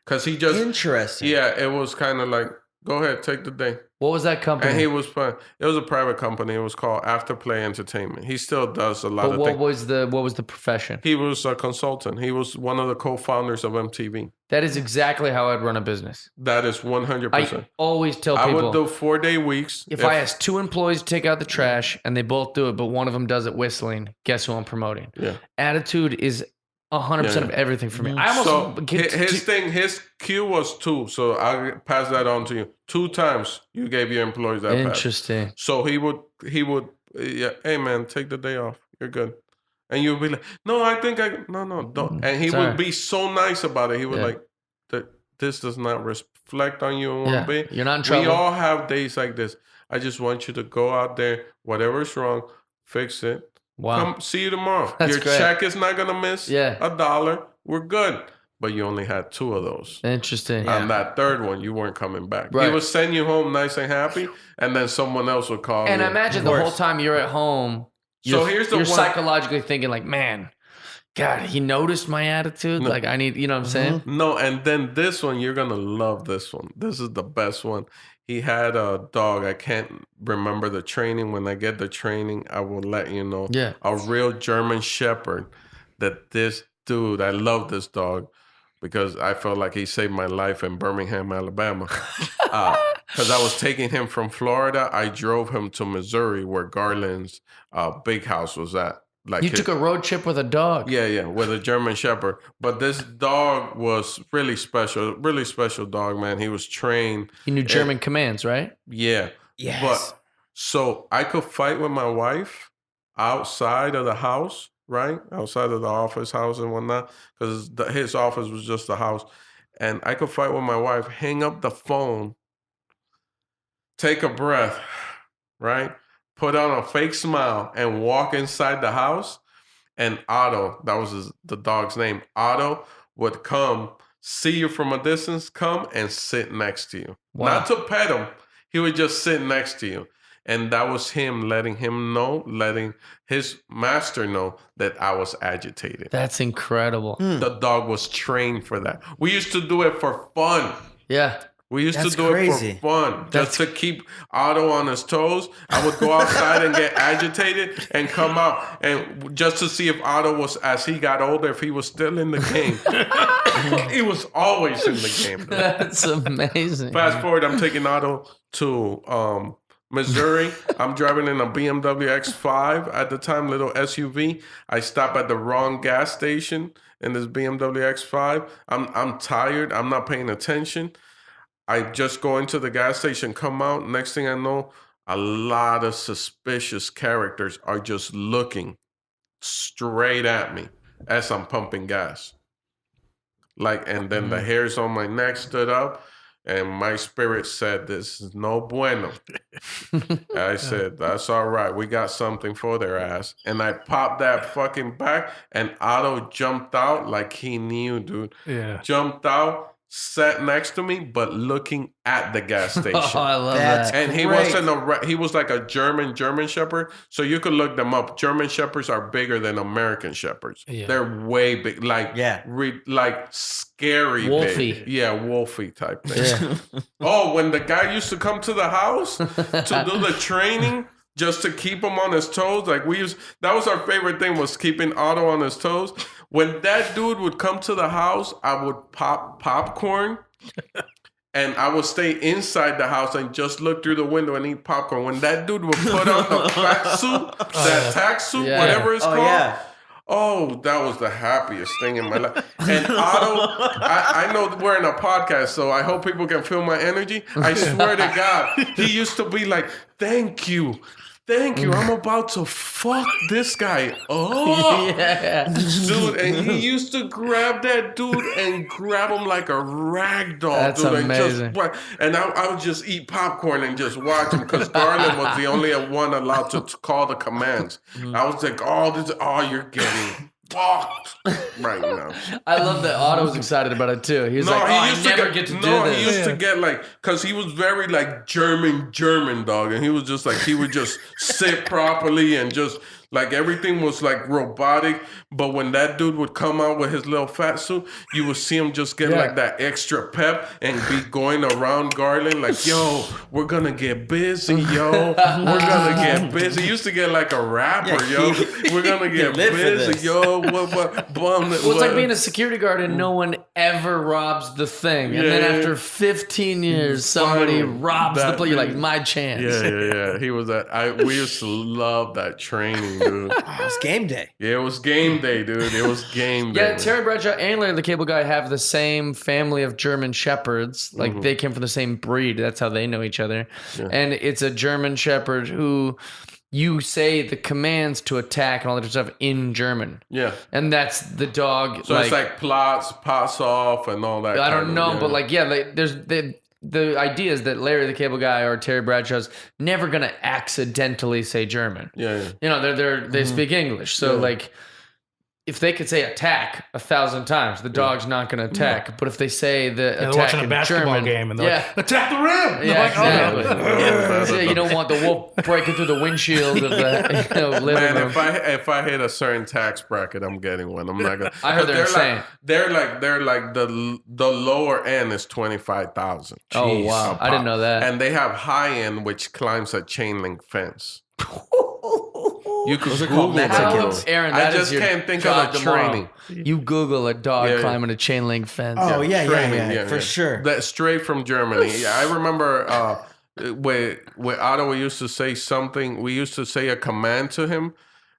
Speaker 4: because he just
Speaker 5: Interesting.
Speaker 4: it was kind of like, go ahead, take the day.
Speaker 3: What was that company?
Speaker 4: And he was fun. It was a private company. It was called Afterplay Entertainment. He still does a lot
Speaker 3: but
Speaker 4: of
Speaker 3: what
Speaker 4: things.
Speaker 3: was the profession?
Speaker 4: He was a consultant. He was one of the co-founders of MTV.
Speaker 3: That is exactly how I'd run a business.
Speaker 4: That is 100%.
Speaker 3: I always tell
Speaker 4: I
Speaker 3: people
Speaker 4: would do 4-day weeks.
Speaker 3: if I ask two employees to take out the trash and they both do it, but one of them does it whistling, guess who I'm promoting?
Speaker 4: Yeah.
Speaker 3: Attitude is 100% of everything for me. I almost
Speaker 4: So
Speaker 3: get
Speaker 4: his cue was 2. So I pass that on to you. 2 times you gave your employees that pass.
Speaker 3: interesting.
Speaker 4: So he would, yeah, hey man, take the day off. You're good. And you'll be like, no, I think no, don't. And he
Speaker 3: Sorry.
Speaker 4: would be so nice about it. He would
Speaker 3: Yeah.
Speaker 4: like, this does not reflect on you in one
Speaker 3: Yeah,
Speaker 4: bit.
Speaker 3: you're not in
Speaker 4: We
Speaker 3: trouble.
Speaker 4: all have days like this. I just want you to go out there, whatever's wrong, fix it.
Speaker 3: Wow.
Speaker 4: Come see you tomorrow.
Speaker 3: That's
Speaker 4: Your
Speaker 3: great.
Speaker 4: check is not gonna miss
Speaker 3: Yeah.
Speaker 4: $1. We're good. But you only had 2 of those.
Speaker 3: Interesting.
Speaker 4: On that third one, you weren't coming back.
Speaker 3: Right.
Speaker 4: He would send you home nice and happy, and then someone else would call
Speaker 3: And
Speaker 4: you.
Speaker 3: I imagine
Speaker 5: Of
Speaker 3: the
Speaker 5: course.
Speaker 3: whole time you're at home,
Speaker 4: So
Speaker 3: you're,
Speaker 4: here's the
Speaker 3: you're
Speaker 4: one-
Speaker 3: psychologically thinking like, man, God, he noticed my attitude. Like I need, you know what I'm saying?
Speaker 4: No, and then this one, you're gonna love this one. This is the best one. He had a dog. I can't remember the training. When I get the training, I will let you know.
Speaker 3: Yeah.
Speaker 4: A real German Shepherd. That this dude, I love this dog because I felt like he saved my life in Birmingham, Alabama. Because I was taking him from Florida. I drove him to Missouri, where Garland's big house was at. Like
Speaker 3: You
Speaker 4: his-
Speaker 3: took a road trip with a dog.
Speaker 4: yeah, with a German Shepherd. But this dog was really special dog, man. He was trained.
Speaker 3: He knew German commands, right?
Speaker 4: Yeah.
Speaker 5: Yes.
Speaker 4: But so I could fight with my wife outside of the house, right? Outside of the office house and whatnot, because his office was just the house. And I could fight with my wife, hang up the phone, take a breath, right? Put on a fake smile and walk inside the house. And Otto, that was the dog's name, Otto would come, see you from a distance, come and sit next to you.
Speaker 3: Wow.
Speaker 4: Not to pet him. He would just sit next to you. And that was him letting his master know that I was agitated.
Speaker 3: That's incredible.
Speaker 4: The dog was trained for that. We used to do it for fun.
Speaker 3: Yeah.
Speaker 4: We used
Speaker 5: That's
Speaker 4: to do
Speaker 5: crazy.
Speaker 4: it for fun, just to keep Otto on his toes. I would go outside and get agitated and come out, and just to see if Otto was, as he got older, if he was still in the game. He was always in the game. Though.
Speaker 3: That's amazing.
Speaker 4: Fast forward, I'm taking Otto to Missouri. I'm driving in a BMW X5 at the time, little SUV. I stop at the wrong gas station in this BMW X5. I'm tired. I'm not paying attention. I just go into the gas station, come out. Next thing I know, a lot of suspicious characters are just looking straight at me as I'm pumping gas. Like, and then the hairs on my neck stood up, and my spirit said, "This is no bueno." I said, "That's all right. We got something for their ass." And I popped that fucking back, and Otto jumped out like he knew, dude.
Speaker 2: Yeah.
Speaker 4: Jumped out, sat next to me, but looking at the gas station.
Speaker 3: Oh, I love
Speaker 5: That's
Speaker 3: that.
Speaker 4: And he
Speaker 5: great.
Speaker 4: wasn't he was like a German Shepherd. So you could look them up. German Shepherds are bigger than American Shepherds.
Speaker 2: Yeah.
Speaker 4: They're way big, like like scary
Speaker 3: Wolfy.
Speaker 4: big. Yeah, wolfy type thing. Oh, when the guy used to come to the house to do the training just to keep him on his toes, like that was our favorite thing, was keeping Otto on his toes. When that dude would come to the house, I would pop popcorn. And I would stay inside the house and just look through the window and eat popcorn. When that dude would put on the fat suit, that tack suit, whatever it's called. Oh, that was the happiest thing in my life. And Otto, I know we're in a podcast, so I hope people can feel my energy. I swear to God, he used to be like, "Thank you. Thank you. I'm about to fuck this guy up." Dude, and he used to grab that dude and grab him like a rag doll.
Speaker 3: That's
Speaker 4: dude,
Speaker 3: amazing.
Speaker 4: And I would just eat popcorn and just watch him, because Garland was the only one allowed to call the commands. I was like, you're getting fucked right now.
Speaker 3: I love that Otto was excited about it too. He was like, I never get to do this.
Speaker 4: He used to get like, because he was very like German dog. And he was just like, he would just sit properly and just like everything was like robotic. But when that dude would come out with his little fat suit, you would see him just get like that extra pep and be going around Garland like, "Yo, we're gonna get busy, yo. We're gonna get busy." He used to get like a rapper, yo. "We're gonna get busy, yo. What?
Speaker 3: Well, it's like being a security guard and no one ever robs the thing. And then after 15 years, somebody robs the place. You're like, my chance.
Speaker 4: Yeah. He was that. We used to love that training, dude.
Speaker 5: It was game day.
Speaker 4: Yeah, it was game day, dude. It was game day.
Speaker 3: Yeah, Terry Bradshaw and Larry the Cable Guy have the same family of German Shepherds. Like, they came from the same breed. That's how they know each other. Yeah. And it's a German Shepherd who you say the commands to attack and all that stuff in German. Yeah. And that's the dog.
Speaker 4: So it's like plots, pass off, and all that.
Speaker 3: I don't know, but like, there's the idea is that Larry the Cable Guy or Terry Bradshaw's never gonna accidentally say German. Yeah. You know, they speak English, so like, if they could say attack 1,000 times, the dog's not going to attack. But if they say the attack
Speaker 2: they're watching a
Speaker 3: in
Speaker 2: basketball
Speaker 3: German,
Speaker 2: game and they're like, "Attack the rim!"
Speaker 3: Yeah,
Speaker 2: like,
Speaker 3: exactly. You don't want the wolf breaking through the windshield of the living room.
Speaker 4: If I hit a certain tax bracket, I'm getting one. I'm not gonna.
Speaker 3: I heard they're insane.
Speaker 4: They're like the lower end is 25,000.
Speaker 3: Oh wow, I didn't know that.
Speaker 4: And they have high end, which climbs a chain link fence. You could Google that.
Speaker 3: Aaron,
Speaker 4: I just can't think of the training.
Speaker 3: You Google a dog climbing a chain link fence.
Speaker 5: Oh yeah, for sure.
Speaker 4: That's straight from Germany. Yeah, I remember with Otto, we used to say something. We used to say a command to him.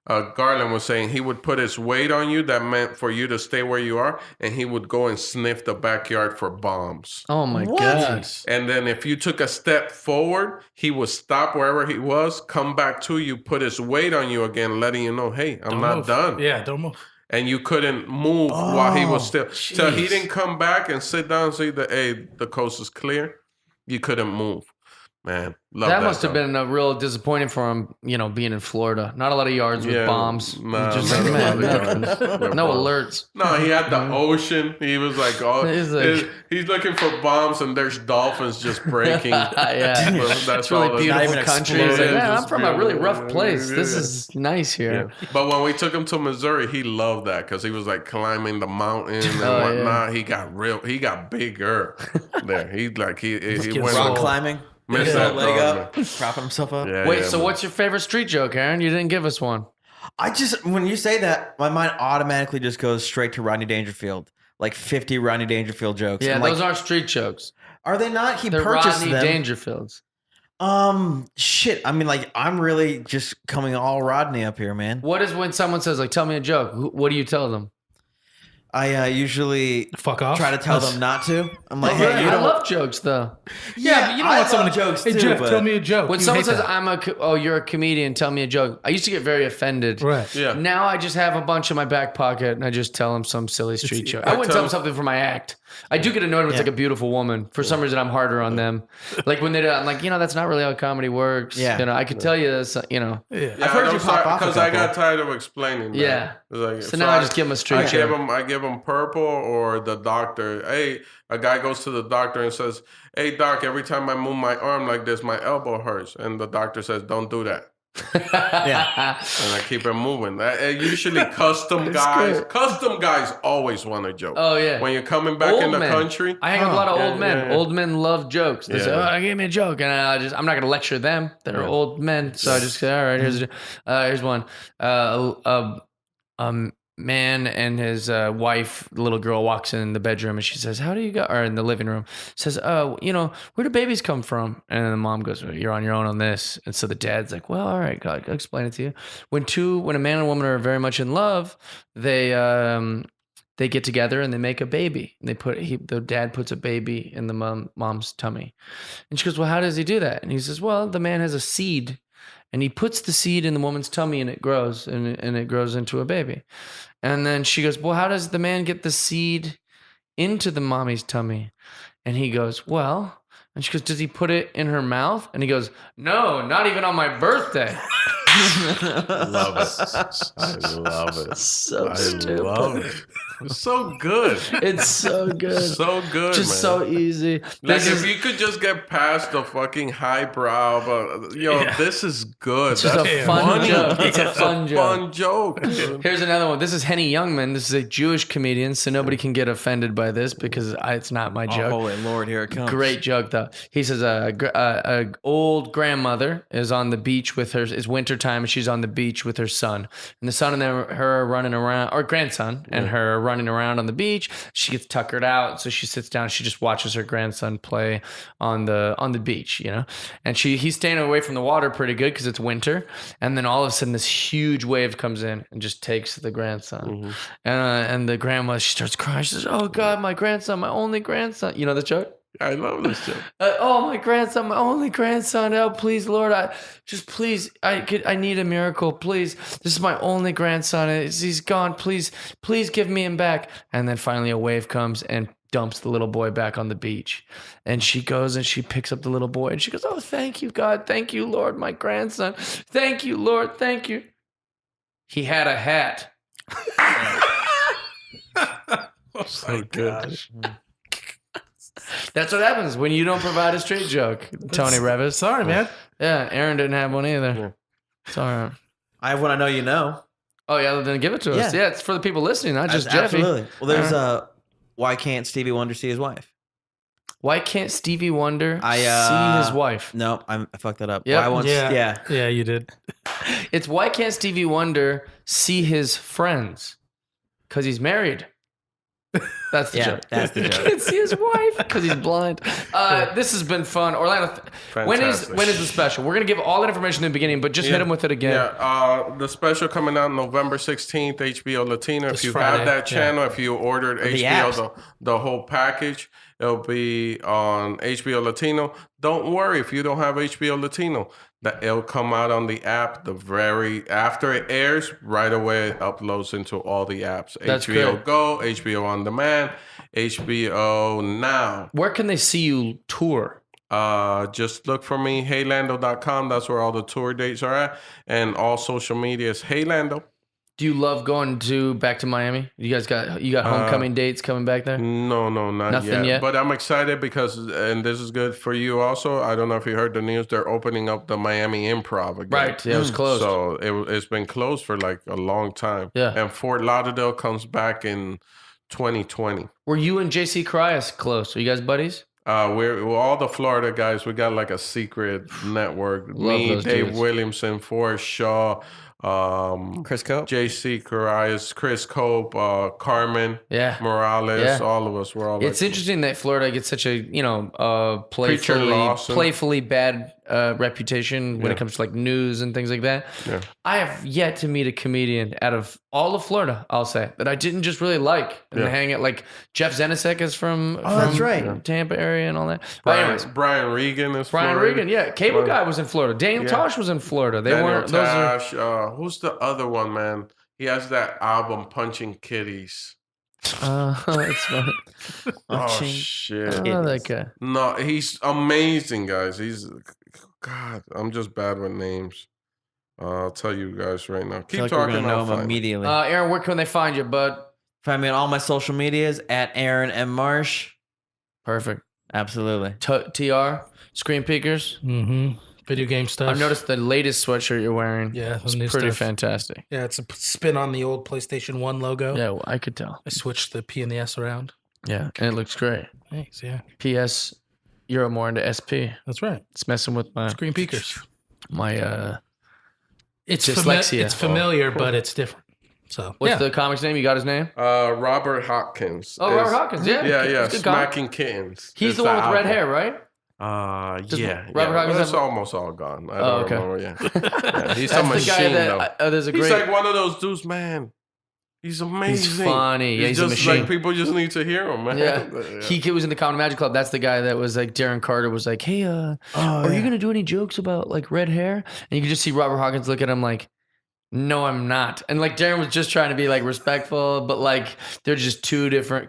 Speaker 4: Garland was saying he would put his weight on you. That meant for you to stay where you are, and he would go and sniff the backyard for bombs.
Speaker 3: Oh my God!
Speaker 4: And then if you took a step forward, he would stop wherever he was, come back to you, put his weight on you again, letting you know, "Hey, I'm not done."
Speaker 2: Yeah, don't move.
Speaker 4: And you couldn't move while he was still. So he didn't come back and sit down and say that, "Hey, the coast is clear." You couldn't move. Man, love that
Speaker 3: must have been a real disappointing for him, you know, being in Florida. Not a lot of yards with bombs. No alerts.
Speaker 4: No, he had the ocean. He was like, he's looking for bombs, and there's dolphins just breaking.
Speaker 3: That's really beautiful country. He's like, "Man, I'm from a really rough place. This is nice here."
Speaker 4: Yeah. But when we took him to Missouri, he loved that because he was like climbing the mountain and whatnot. Yeah. He got bigger there. He went
Speaker 5: rock climbing.
Speaker 4: Missed that
Speaker 5: leg up, propping himself up.
Speaker 3: So what's your favorite street joke, Aaron? You didn't give us one.
Speaker 5: When you say that, my mind automatically just goes straight to Rodney Dangerfield. Like 50 Rodney Dangerfield jokes.
Speaker 3: Yeah, those aren't street jokes.
Speaker 5: Are they not?
Speaker 3: They're
Speaker 5: purchased
Speaker 3: Rodney
Speaker 5: them.
Speaker 3: Dangerfields.
Speaker 5: Shit. I mean, like, I'm really just coming all Rodney up here, man.
Speaker 3: What is when someone says, like, "Tell me a joke"? What do you tell them?
Speaker 5: I usually
Speaker 2: Fuck off.
Speaker 5: try to tell them not to. I'm like, hey, you
Speaker 3: I
Speaker 5: don't.
Speaker 3: love jokes though.
Speaker 2: Yeah, but you don't
Speaker 5: I
Speaker 2: want someone
Speaker 5: love
Speaker 2: to
Speaker 5: jokes
Speaker 2: Hey,
Speaker 5: too,
Speaker 2: Jeff,
Speaker 5: but
Speaker 2: tell me a joke.
Speaker 3: When
Speaker 2: You
Speaker 3: someone
Speaker 2: hate
Speaker 3: says,
Speaker 2: that.
Speaker 3: you're a comedian, tell me a joke. I used to get very offended.
Speaker 2: Right.
Speaker 4: Yeah.
Speaker 3: Now I just have a bunch in my back pocket and I just tell them some silly street joke. I wouldn't tell them something for my act. I do get annoyed when it's like a beautiful woman. For some reason, I'm harder on them. Like when they do, I'm like, that's not really how comedy works.
Speaker 5: Yeah.
Speaker 3: I could tell you this,
Speaker 4: Yeah,
Speaker 5: I've heard you pop off a
Speaker 4: because I
Speaker 5: couple.
Speaker 4: got tired of explaining that.
Speaker 3: Yeah.
Speaker 4: It's like,
Speaker 3: So now I just give them a straight joke.
Speaker 4: I give them purple or the doctor. Hey, a guy goes to the doctor and says, "Hey doc, every time I move my arm like this, my elbow hurts." And the doctor says, "Don't do that."
Speaker 5: Yeah.
Speaker 4: And I keep it moving. Usually custom guys always want a joke.
Speaker 3: Oh, yeah.
Speaker 4: When you're coming back in the
Speaker 3: men.
Speaker 4: country.
Speaker 3: I hang with a lot of old men.
Speaker 4: yeah.
Speaker 3: Old men love jokes. They say,
Speaker 4: Yeah.
Speaker 3: give me a joke. And I'm not going to lecture them. They're old men. So I just say, all right, here's one. Man and his wife, the little girl, walks in the bedroom and she says, "How do you go?" Or in the living room, says, "Where do babies come from?" And then the mom goes, "Well, you're on your own on this." And so the dad's like, "Well, all right, God, I'll explain it to you. When a man and a woman are very much in love, they get together and they make a baby. And the dad puts a baby in the mom's tummy." And she goes, "Well, how does he do that?" And he says, "Well, the man has a seed." And he puts the seed in the woman's tummy and it grows and it grows into a baby. And then she goes, "Well, how does the man get the seed into the mommy's tummy?" And he goes, "Well," and she goes, "Does he put it in her mouth?" And he goes, "No, not even on my birthday."
Speaker 4: Love it. I love it.
Speaker 3: So stupid.
Speaker 4: Love it. It's so good.
Speaker 3: It's so good.
Speaker 4: So good,
Speaker 3: Just
Speaker 4: man.
Speaker 3: so easy.
Speaker 4: Like if you could just get past the fucking highbrow, but this is good.
Speaker 3: It's just a fun joke. It's a fun joke.
Speaker 4: Fun joke. Dude.
Speaker 3: Here's another one. This is Henny Youngman. This is a Jewish comedian, so nobody can get offended by this because it's not my joke.
Speaker 5: Oh, holy Lord, here it comes.
Speaker 3: Great joke though. He says a old grandmother is on the beach with her. It's wintertime and she's on the beach with her son, and the son and her are running around, or grandson and her are running around on the beach. She gets tuckered out, so she sits down. She just watches her grandson play on the beach, and he's staying away from the water pretty good because it's winter. And then all of a sudden, this huge wave comes in and just takes the grandson, and the grandma, she starts crying. She says, "Oh God, my grandson, my only grandson." You know the joke?
Speaker 4: I love this joke.
Speaker 3: "Oh, my grandson, my only grandson. Oh, please, Lord, I need a miracle. Please, this is my only grandson. He's gone. Please give me him back." And then finally a wave comes and dumps the little boy back on the beach. And she goes and she picks up the little boy and she goes, "Oh, thank you, God. Thank you, Lord, my grandson. Thank you, Lord. Thank you." He had a hat.
Speaker 4: So good.
Speaker 3: That's what happens when you don't provide a straight joke, Tony Reavis.
Speaker 2: Sorry, man.
Speaker 3: Yeah, Aaron didn't have one either. Sorry.
Speaker 5: I have one I know you know.
Speaker 3: Oh, yeah, then give it to us.
Speaker 5: Yeah.
Speaker 3: Yeah, it's for the people listening, not just Jeffy.
Speaker 5: Absolutely. Well, there's why can't Stevie Wonder see his wife?
Speaker 3: Why can't Stevie Wonder
Speaker 5: I,
Speaker 3: see his wife?
Speaker 5: No, I fucked that up.
Speaker 3: Yep.
Speaker 5: Why once? Yeah.
Speaker 2: Yeah, you did.
Speaker 3: It's why can't Stevie Wonder see his friends? Because he's married. That's the joke.
Speaker 5: That's the joke.
Speaker 3: Can't see his wife because he's blind. This has been fun. Orlando, when is the special? We're gonna give all that information in the beginning, but just hit him with it again.
Speaker 4: Yeah, the special coming out November 16th, HBO Latino.
Speaker 2: This
Speaker 4: if you
Speaker 2: Friday,
Speaker 4: have that channel, if you ordered HBO, the whole package, it'll be on HBO Latino. Don't worry if you don't have HBO Latino. That it'll come out on the app after it airs, right away it uploads into all the apps.
Speaker 3: That's
Speaker 4: HBO
Speaker 3: good.
Speaker 4: Go, HBO On Demand, HBO Now.
Speaker 3: Where can they see you tour?
Speaker 4: Just look for me, heylando.com. That's where all the tour dates are at. And all social media is Heylando.
Speaker 3: Do you love going back to Miami? You got homecoming dates coming back there?
Speaker 4: No, not
Speaker 3: Nothing yet?
Speaker 4: But I'm excited because, and this is good for you also. I don't know if you heard the news. They're opening up the Miami Improv again.
Speaker 3: Right. Yeah, it was closed.
Speaker 4: So it's been closed for like a long time.
Speaker 3: Yeah.
Speaker 4: And Fort Lauderdale comes back in 2020.
Speaker 3: Were you and JC Carias close? Are you guys buddies?
Speaker 4: We're all the Florida guys. We got like a secret network.
Speaker 3: Love
Speaker 4: Me,
Speaker 3: those
Speaker 4: Dave
Speaker 3: dudes.
Speaker 4: Williamson, Forrest Shaw,
Speaker 5: Chris Cope.
Speaker 4: JC Carias, Chris Cope, Carmen,
Speaker 3: Yeah.
Speaker 4: Morales,
Speaker 3: Yeah.
Speaker 4: all of us were all
Speaker 3: It's
Speaker 4: like,
Speaker 3: interesting that Florida gets such a
Speaker 4: Preacher Lawson.
Speaker 3: playfully bad reputation when it comes to like news and things like that.
Speaker 4: Yeah.
Speaker 3: I have yet to meet a comedian out of all of Florida, I'll say, that I didn't just really like and
Speaker 4: Yeah.
Speaker 3: hang at. Like Jeff Zenisek is from
Speaker 5: that's right.
Speaker 3: Tampa area and all that. But anyways,
Speaker 4: Brian Regan is
Speaker 3: Brian
Speaker 4: Florida.
Speaker 3: Regan, yeah, Cable Guy was in Florida. Daniel
Speaker 4: Yeah.
Speaker 3: Tosh was in Florida. They
Speaker 4: Daniel
Speaker 3: weren't. Those are,
Speaker 4: Tosh, who's the other one, man? He has that album, Punching Kitties.
Speaker 3: that's funny.
Speaker 4: Oh, shit.
Speaker 3: Oh, that guy.
Speaker 4: No, he's amazing, guys. God, I'm just bad with names. I'll tell you guys right now.
Speaker 5: I feel
Speaker 4: Keep
Speaker 5: like we're
Speaker 4: talking.
Speaker 5: gonna know
Speaker 4: I'll
Speaker 5: him
Speaker 4: find it.
Speaker 5: immediately.
Speaker 3: Aaron, where can they find you, bud?
Speaker 5: Find me on all my social medias at Aaron M. Marsh.
Speaker 3: Perfect.
Speaker 5: Absolutely.
Speaker 3: TR, Screen Peekers.
Speaker 2: Mm-hmm. Video game stuff.
Speaker 3: I've noticed the latest sweatshirt you're wearing.
Speaker 2: Yeah,
Speaker 3: It's
Speaker 2: the new
Speaker 3: pretty
Speaker 2: stuff.
Speaker 3: fantastic.
Speaker 2: Yeah, it's a spin on the old PlayStation 1 logo.
Speaker 3: Yeah, well, I could tell.
Speaker 2: I switched the P and the S around.
Speaker 3: Yeah, and it looks great.
Speaker 2: Thanks, yeah.
Speaker 3: PS, you're more into SP.
Speaker 2: That's right.
Speaker 3: It's messing with my
Speaker 2: Screen Peekers. It's
Speaker 3: dyslexia.
Speaker 2: It's familiar, but it's different. So
Speaker 3: What's the comic's name? You got his name?
Speaker 4: Robert Hopkins.
Speaker 3: Oh, Robert Hopkins. Yeah,
Speaker 4: Yeah,
Speaker 3: It's a good comic.
Speaker 4: Smacking Kittens.
Speaker 3: He's
Speaker 4: It's
Speaker 3: the one with red
Speaker 4: album.
Speaker 3: hair, right?
Speaker 4: Yeah.
Speaker 3: Robert Hopkins
Speaker 4: It's
Speaker 3: have-
Speaker 4: almost all gone. I
Speaker 3: Oh,
Speaker 4: don't
Speaker 3: okay.
Speaker 4: remember. Yeah. He's a
Speaker 3: That's the
Speaker 4: machine,
Speaker 3: guy
Speaker 4: though.
Speaker 3: that there's a
Speaker 4: He's
Speaker 3: great.
Speaker 4: like one of those dudes, man. He's amazing.
Speaker 3: funny. Yeah, he's a
Speaker 4: just
Speaker 3: machine.
Speaker 4: like people just need to hear him, man.
Speaker 3: Yeah. He was in the Comedy Magic Club. That's the guy that was like Darren Carter was like, "Hey, are you gonna do any jokes about like red hair?" And you could just see Robert Hawkins look at him like, "No, I'm not." And like Darren was just trying to be like respectful, but like they're just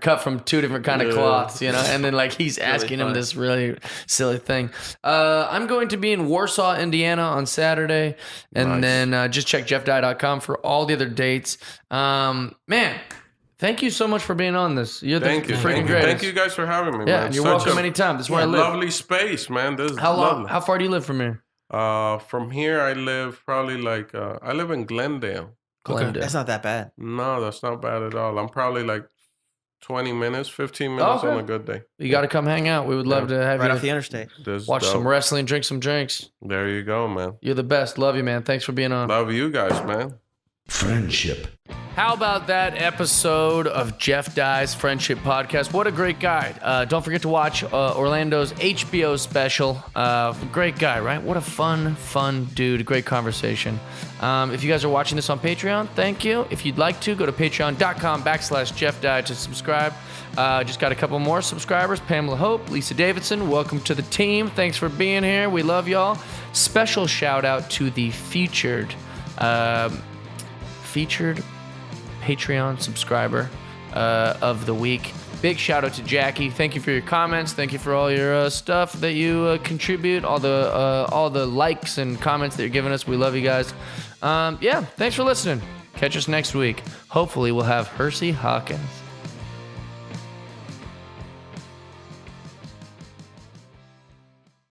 Speaker 3: cut from two different kind of
Speaker 4: Yeah.
Speaker 3: cloths, you know. And then like he's asking him
Speaker 5: funny.
Speaker 3: this really silly thing. I'm going to be in Warsaw, Indiana on Saturday, and
Speaker 4: Nice.
Speaker 3: then just check jeffdye.com for all the other dates. Man. Thank you so much for being on this. You're the
Speaker 4: Thank you.
Speaker 3: freaking
Speaker 4: Thank you.
Speaker 3: greatest.
Speaker 4: Thank you guys for having me,
Speaker 3: Yeah,
Speaker 4: man.
Speaker 3: you're
Speaker 4: Such
Speaker 3: welcome
Speaker 4: a
Speaker 3: anytime. This is where I live.
Speaker 4: lovely space, man. This is
Speaker 3: How long?
Speaker 4: lovely.
Speaker 3: How far do you live from here?
Speaker 4: From here, I live probably like, I live in Glendale.
Speaker 3: Glendale.
Speaker 5: That's not that bad.
Speaker 4: No, that's not bad at all. I'm probably like 20 minutes, 15 minutes
Speaker 3: Okay.
Speaker 4: on a good day.
Speaker 3: You got to come hang out. We would love to have
Speaker 5: Right
Speaker 3: you
Speaker 5: off the interstate.
Speaker 4: This is
Speaker 3: watch
Speaker 4: dope.
Speaker 3: some wrestling, drink some drinks.
Speaker 4: There you go, man.
Speaker 3: You're the best. Love you, man. Thanks for being on.
Speaker 4: Love you guys, man.
Speaker 6: Friendship.
Speaker 3: How about that episode of Jeff Dye's Friendship Podcast? What a great guy. Don't forget to watch Orlando's HBO special. Great guy, right? What a fun dude. Great conversation. If you guys are watching this on Patreon, thank you. If you'd like to, go to patreon.com/Jeff Dye to subscribe. Just got a couple more subscribers. Pamela Hope, Lisa Davidson, welcome to the team. Thanks for being here. We love y'all. Special shout out to the featured Patreon subscriber of the week. Big shout out to Jackie. Thank you for your comments. Thank you for all your stuff that you contribute. All the likes and comments that you're giving us. We love you guys. Yeah, thanks for listening. Catch us next week. Hopefully we'll have Hersey Hawkins.